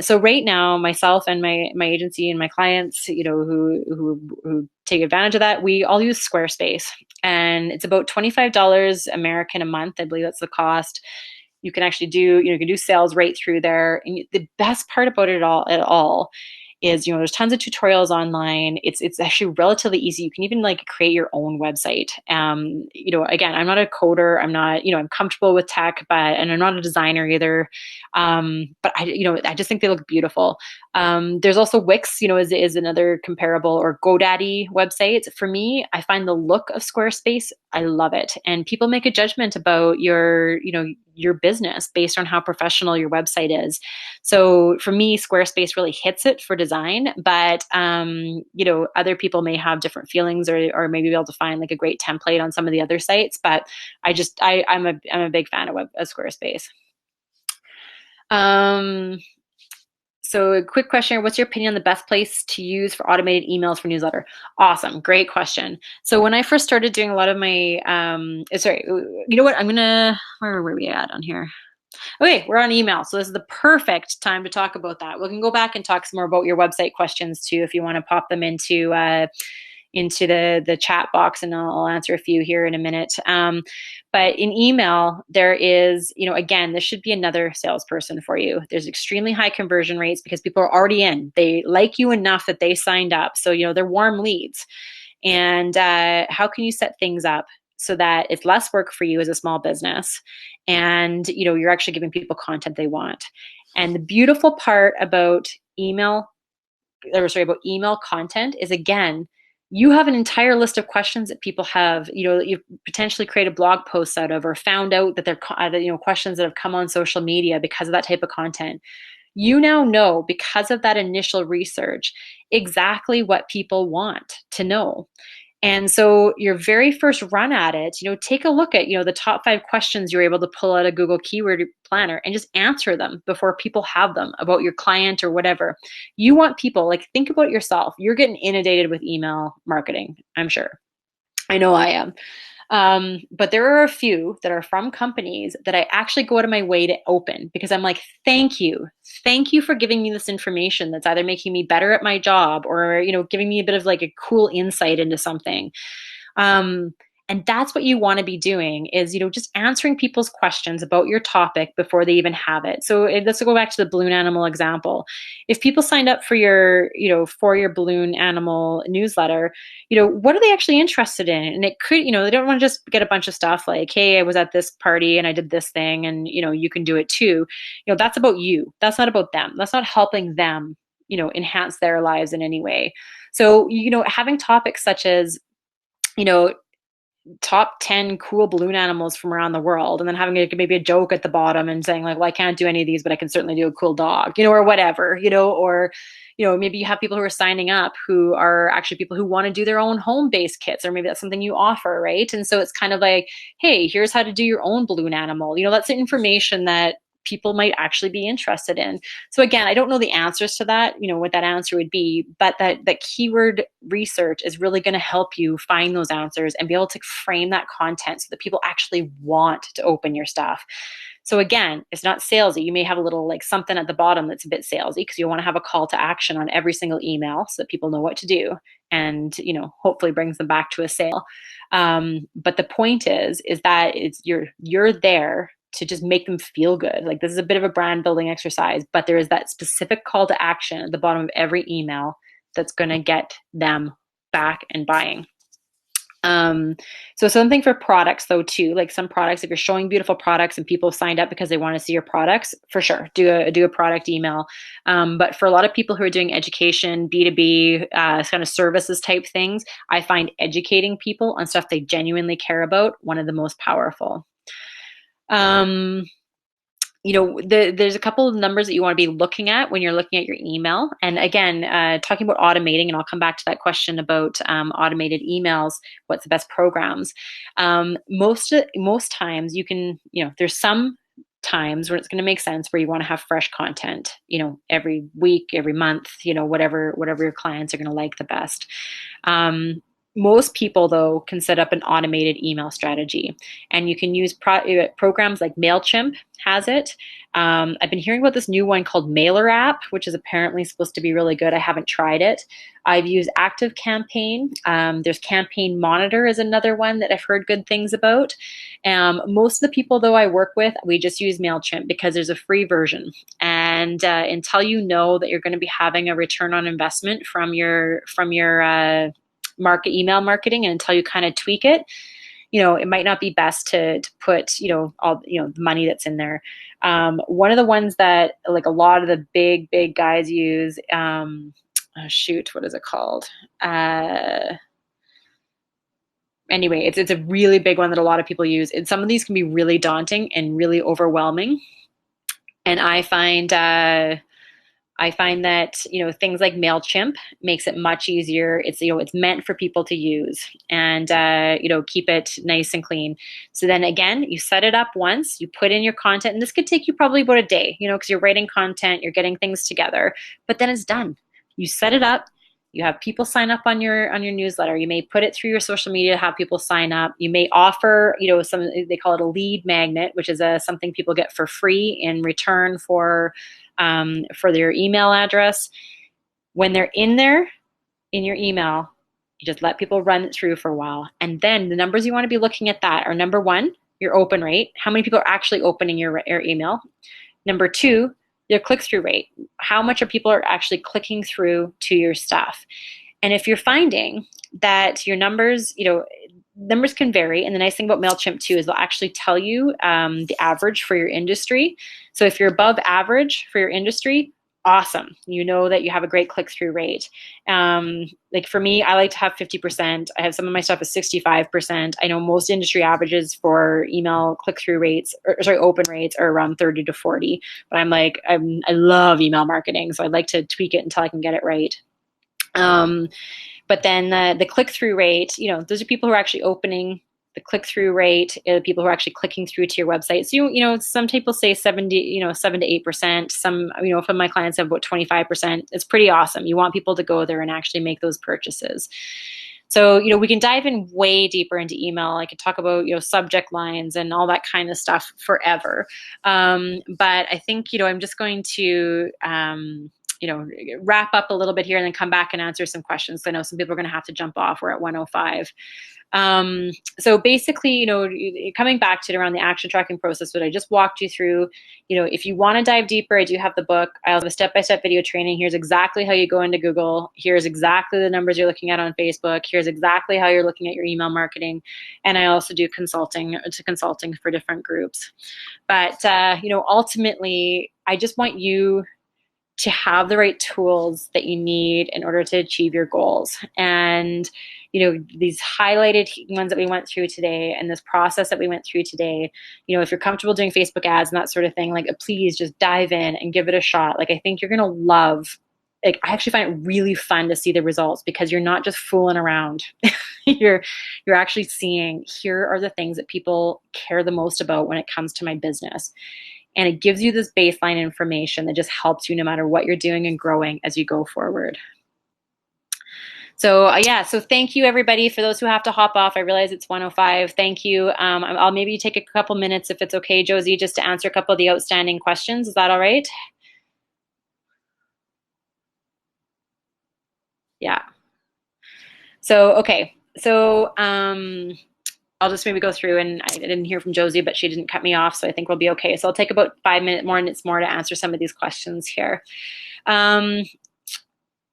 So right now, myself and my agency and my clients, who take advantage of that, we all use Squarespace, and it's about $25 American a month. I believe that's the cost. You can actually you can do sales right through there. And the best part about it all is, there's tons of tutorials online. It's actually relatively easy. You can even like create your own website. Again, I'm not a coder. I'm not, I'm comfortable with tech, and I'm not a designer either. But I just think they look beautiful. There's also Wix, is another comparable, or GoDaddy websites. For me, I find the look of Squarespace, I love it. And people make a judgment about your business based on how professional your website is. So for me, Squarespace really hits it for design, but other people may have different feelings, or maybe be able to find like a great template on some of the other sites. But I'm a big fan of Squarespace. So a quick question, what's your opinion on the best place to use for automated emails for newsletter? Awesome, great question. So when I first started doing a lot of my, you know what, where were we at on here? Okay, we're on email. So this is the perfect time to talk about that. We can go back and talk some more about your website questions too, if you want to pop them into the chat box, and I'll answer a few here in a minute. But in email, there is, again, this should be another salesperson for you. There's extremely high conversion rates because people are already in. They like you enough that they signed up. So, they're warm leads. And how can you set things up so that it's less work for you as a small business, and you're actually giving people content they want? And the beautiful part about email content is, again, you have an entire list of questions that people have, that you've potentially created blog posts out of, or found out that they're, questions that have come on social media because of that type of content. You now know, because of that initial research, exactly what people want to know. And so your very first run at it, take a look at, the top 5 questions you're able to pull out of Google Keyword Planner and just answer them before people have them about your client or whatever. You want people, think about yourself. You're getting inundated with email marketing, I'm sure. I know I am. But there are a few that are from companies that I actually go out of my way to open, because I'm like, thank you for giving me this information that's either making me better at my job, or, giving me a bit of like a cool insight into something. And that's what you want to be doing, is, just answering people's questions about your topic before they even have it. So let's go back to the balloon animal example. If people signed up for your balloon animal newsletter, what are they actually interested in? And it could, they don't want to just get a bunch of stuff like, hey, I was at this party and I did this thing, and, you can do it too. That's about you. That's not about them. That's not helping them, enhance their lives in any way. So, having topics such as, top 10 cool balloon animals from around the world, and then having maybe a joke at the bottom and saying like, well, I can't do any of these, but I can certainly do a cool dog, or whatever, or, maybe you have people who are signing up who are actually people who want to do their own home-based kits, or maybe that's something you offer, right? And so it's kind of like, hey, here's how to do your own balloon animal. That's the information that people might actually be interested in. So again, I don't know the answers to that, what that answer would be, but that keyword research is really going to help you find those answers and be able to frame that content so that people actually want to open your stuff. So again, it's not salesy. You may have a little like something at the bottom that's a bit salesy, because you want to have a call to action on every single email so that people know what to do, and hopefully brings them back to a sale. But the point is that you're there to just make them feel good. Like, this is a bit of a brand building exercise, but there is that specific call to action at the bottom of every email that's going to get them back and buying. So something for products though too, like some products, if you're showing beautiful products and people have signed up because they want to see your products, for sure, do a product email. But for a lot of people who are doing education, B2B, kind of services type things, I find educating people on stuff they genuinely care about one of the most powerful. There's a couple of numbers that you want to be looking at when you're looking at your email. And again, talking about automating, and I'll come back to that question about automated emails, what's the best programs. Most times you can, there's some times where it's going to make sense where you want to have fresh content, every week, every month, whatever your clients are going to like the best. Most people, though, can set up an automated email strategy, and you can use programs like MailChimp has it. I've been hearing about this new one called Mailer App, which is apparently supposed to be really good. I haven't tried it. I've used ActiveCampaign. There's Campaign Monitor is another one that I've heard good things about. Most of the people, though, I work with, we just use MailChimp because there's a free version. And until you know that you're going to be having a return on investment from your email marketing, and until you kind of tweak it, it might not be best to put, all, the money that's in there. One of the ones that like a lot of the big guys use, what is it called? Anyway, it's a really big one that a lot of people use. And some of these can be really daunting and really overwhelming. And I find that, things like MailChimp makes it much easier. It's, it's meant for people to use, and, keep it nice and clean. So then again, you set it up once, you put in your content, and this could take you probably about a day, because you're writing content, you're getting things together, but then it's done. You set it up. You have people sign up on your newsletter. You may put it through your social media, have people sign up. You may offer, some, they call it a lead magnet, which is something people get for free in return for their email address. When they're in there, in your email, you just let people run it through for a while. And then the numbers you want to be looking at that are, number one, your open rate. How many people are actually opening your email? Number two, your click-through rate. How much are people are actually clicking through to your stuff? And if you're finding that your numbers, numbers can vary. And the nice thing about MailChimp too is they'll actually tell you the average for your industry. So if you're above average for your industry, awesome. You know that you have a great click-through rate. Like for me, I like to have 50%. I have some of my stuff is 65%. I know most industry averages for email click-through rates, open rates are around 30 to 40. But I love email marketing, so I'd like to tweak it until I can get it right. But then the click-through rate, those are people who are actually opening. The click-through rate, people who are actually clicking through to your website. So, some people say 7 to 8%. Some, some of my clients have about 25%. It's pretty awesome. You want people to go there and actually make those purchases. So, we can dive in way deeper into email. I could talk about, subject lines and all that kind of stuff forever. But I think, I'm just going to, wrap up a little bit here and then come back and answer some questions. So I know some people are going to have to jump off. We're at 1:05. So basically, coming back to it around the action tracking process, what I just walked you through, if you want to dive deeper, I do have the book. I have a step-by-step video training. Here's exactly how you go into Google. Here's exactly the numbers you're looking at on Facebook. Here's exactly how you're looking at your email marketing. And I also do consulting for different groups. But, ultimately, I just want you to have the right tools that you need in order to achieve your goals. And, these highlighted ones that we went through today and this process that we went through today, if you're comfortable doing Facebook ads and that sort of thing, please just dive in and give it a shot. I think you're going to love, I actually find it really fun to see the results because you're not just fooling around. You're actually seeing, here are the things that people care the most about when it comes to my business. And it gives you this baseline information that just helps you no matter what you're doing and growing as you go forward. So so thank you everybody. For those who have to hop off, I realize it's 1:05. Thank you. I'll maybe take a couple minutes if it's okay, Josie, just to answer a couple of the outstanding questions. Is that all right? Yeah. So, okay. So, I'll just maybe go through, and I didn't hear from Josie, but she didn't cut me off, so I think we'll be okay. So I'll take about 5 minutes more to answer some of these questions here.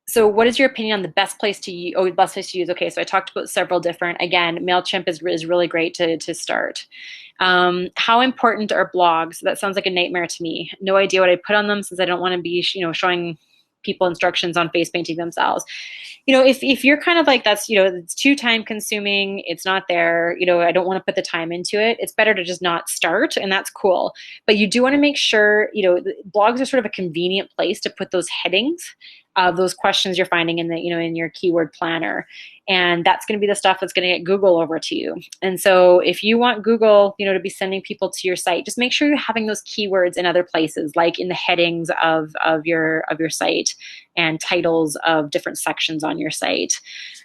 So what is your opinion on the best place to use? Okay, so I talked about several different. Again, MailChimp is really great to start. How important are blogs? That sounds like a nightmare to me. No idea what I put on them since I don't want to be, showing people instructions on face painting themselves. If you're kind of like, that's, it's too time consuming, it's not there, I don't want to put the time into it, it's better to just not start, and that's cool. But you do want to make sure, blogs are sort of a convenient place to put those headings of those questions you're finding in the, in your keyword planner. And that's going to be the stuff that's going to get Google over to you. And so if you want Google, to be sending people to your site, just make sure you're having those keywords in other places, like in the headings of your site and titles of different sections on your site.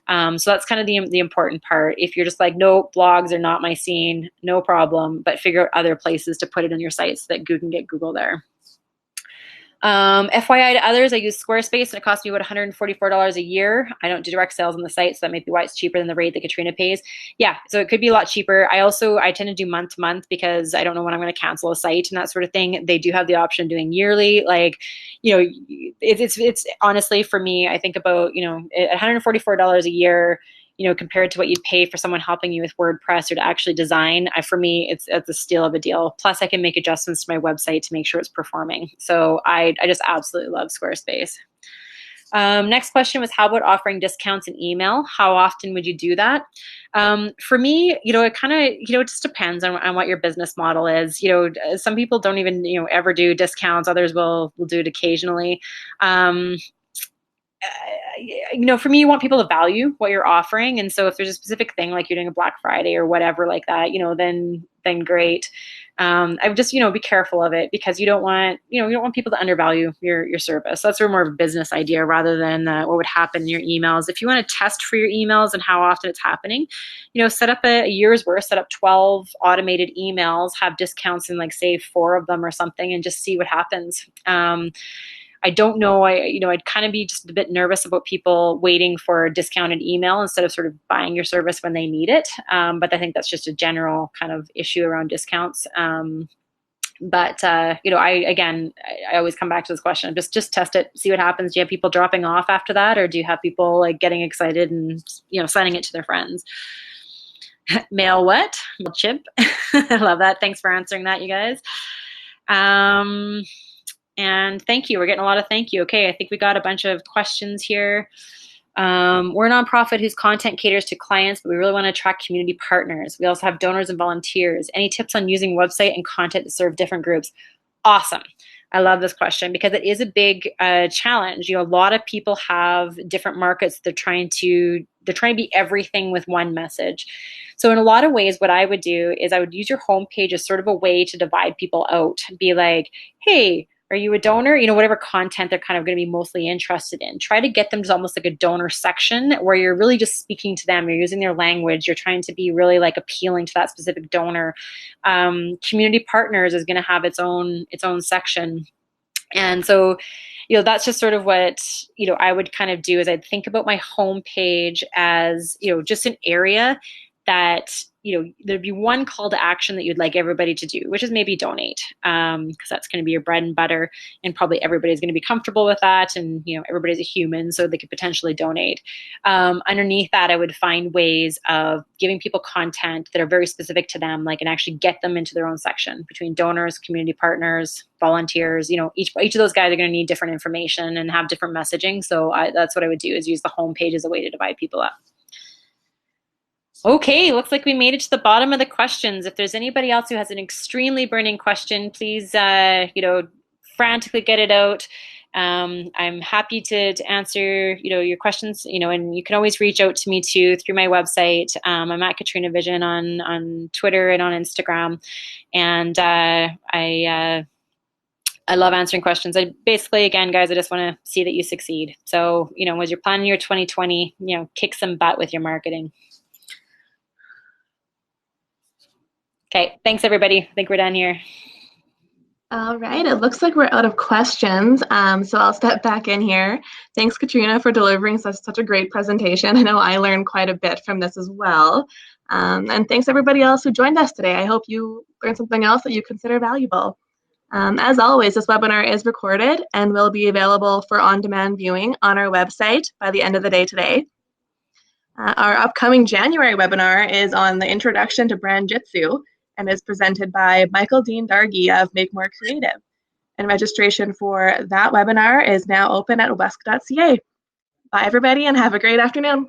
So that's kind of the important part. If you're just like, no, blogs are not my scene, no problem, but figure out other places to put it in your site so that Google can get Google there. FYI to others, I use Squarespace and it costs me about $144 a year. I don't do direct sales on the site, so that might be why it's cheaper than the rate that Katrina pays. Yeah, so it could be a lot cheaper. I tend to do month to month because I don't know when I'm going to cancel a site and that sort of thing. They do have the option of doing yearly. It's honestly, for me, I think about, at $144 a year, compared to what you'd pay for someone helping you with WordPress or to actually design, for me, it's a steal of a deal. Plus, I can make adjustments to my website to make sure it's performing. So I just absolutely love Squarespace. Next question was, how about offering discounts in email? How often would you do that? For me, it kind of, it just depends on what your business model is. Some people don't even, ever do discounts. Others will do it occasionally. For me, you want people to value what you're offering. And so if there's a specific thing, like you're doing a Black Friday or whatever like that, then great. I would just, be careful of it, because you don't want people to undervalue your service. So that's more of a business idea rather than what would happen in your emails. If you want to test for your emails and how often it's happening, set up a year's worth, set up 12 automated emails, have discounts in say 4 of them or something, and just see what happens. I don't know. I'd kind of be just a bit nervous about people waiting for a discounted email instead of sort of buying your service when they need it. But I think that's just a general kind of issue around discounts. But I always come back to this question. Just test it, see what happens. Do you have people dropping off after that, or do you have people getting excited and sending it to their friends? Mail what? Mail chip. I love that. Thanks for answering that, you guys. And thank you. We're getting a lot of thank you. Okay, I think we got a bunch of questions here. We're a nonprofit whose content caters to clients, but we really want to attract community partners. We also have donors and volunteers. Any tips on using website and content to serve different groups? Awesome. I love this question because it is a big challenge. A lot of people have different markets. They're trying to be everything with one message. So in a lot of ways, what I would do is I would use your homepage as sort of a way to divide people out. Be like, hey, are you a donor? Whatever content they're kind of going to be mostly interested in. Try to get them to almost like a donor section where you're really just speaking to them. You're using their language. You're trying to be really appealing to that specific donor. Community partners is going to have its own section. And so, that's just sort of what, I would kind of do is I'd think about my homepage as, just an area that, there'd be one call to action that you'd like everybody to do, which is maybe donate, because that's going to be your bread and butter, and probably everybody's going to be comfortable with that, and everybody's a human, so they could potentially donate. Underneath that, I would find ways of giving people content that are very specific to them, and actually get them into their own section between donors, community partners, volunteers. Each of those guys are going to need different information and have different messaging. So that's what I would do, is use the homepage as a way to divide people up. Okay, looks like we made it to the bottom of the questions. If there's anybody else who has an extremely burning question, please, frantically get it out. I'm happy to answer, your questions, and you can always reach out to me too through my website. I'm at Katrina Vision on Twitter and on Instagram. And I love answering questions. Again, guys, I just want to see that you succeed. So, as you're planning your 2020, kick some butt with your marketing. Okay, thanks everybody. I think we're done here. All right, it looks like we're out of questions, so I'll step back in here. Thanks, Katrina, for delivering such a great presentation. I know I learned quite a bit from this as well. And thanks everybody else who joined us today. I hope you learned something else that you consider valuable. As always, this webinar is recorded and will be available for on-demand viewing on our website by the end of the day today. Our upcoming January webinar is on the introduction to brand jitsu and is presented by Michael Dean Dargy of Make More Creative. And registration for that webinar is now open at WESC.ca. Bye, everybody, and have a great afternoon.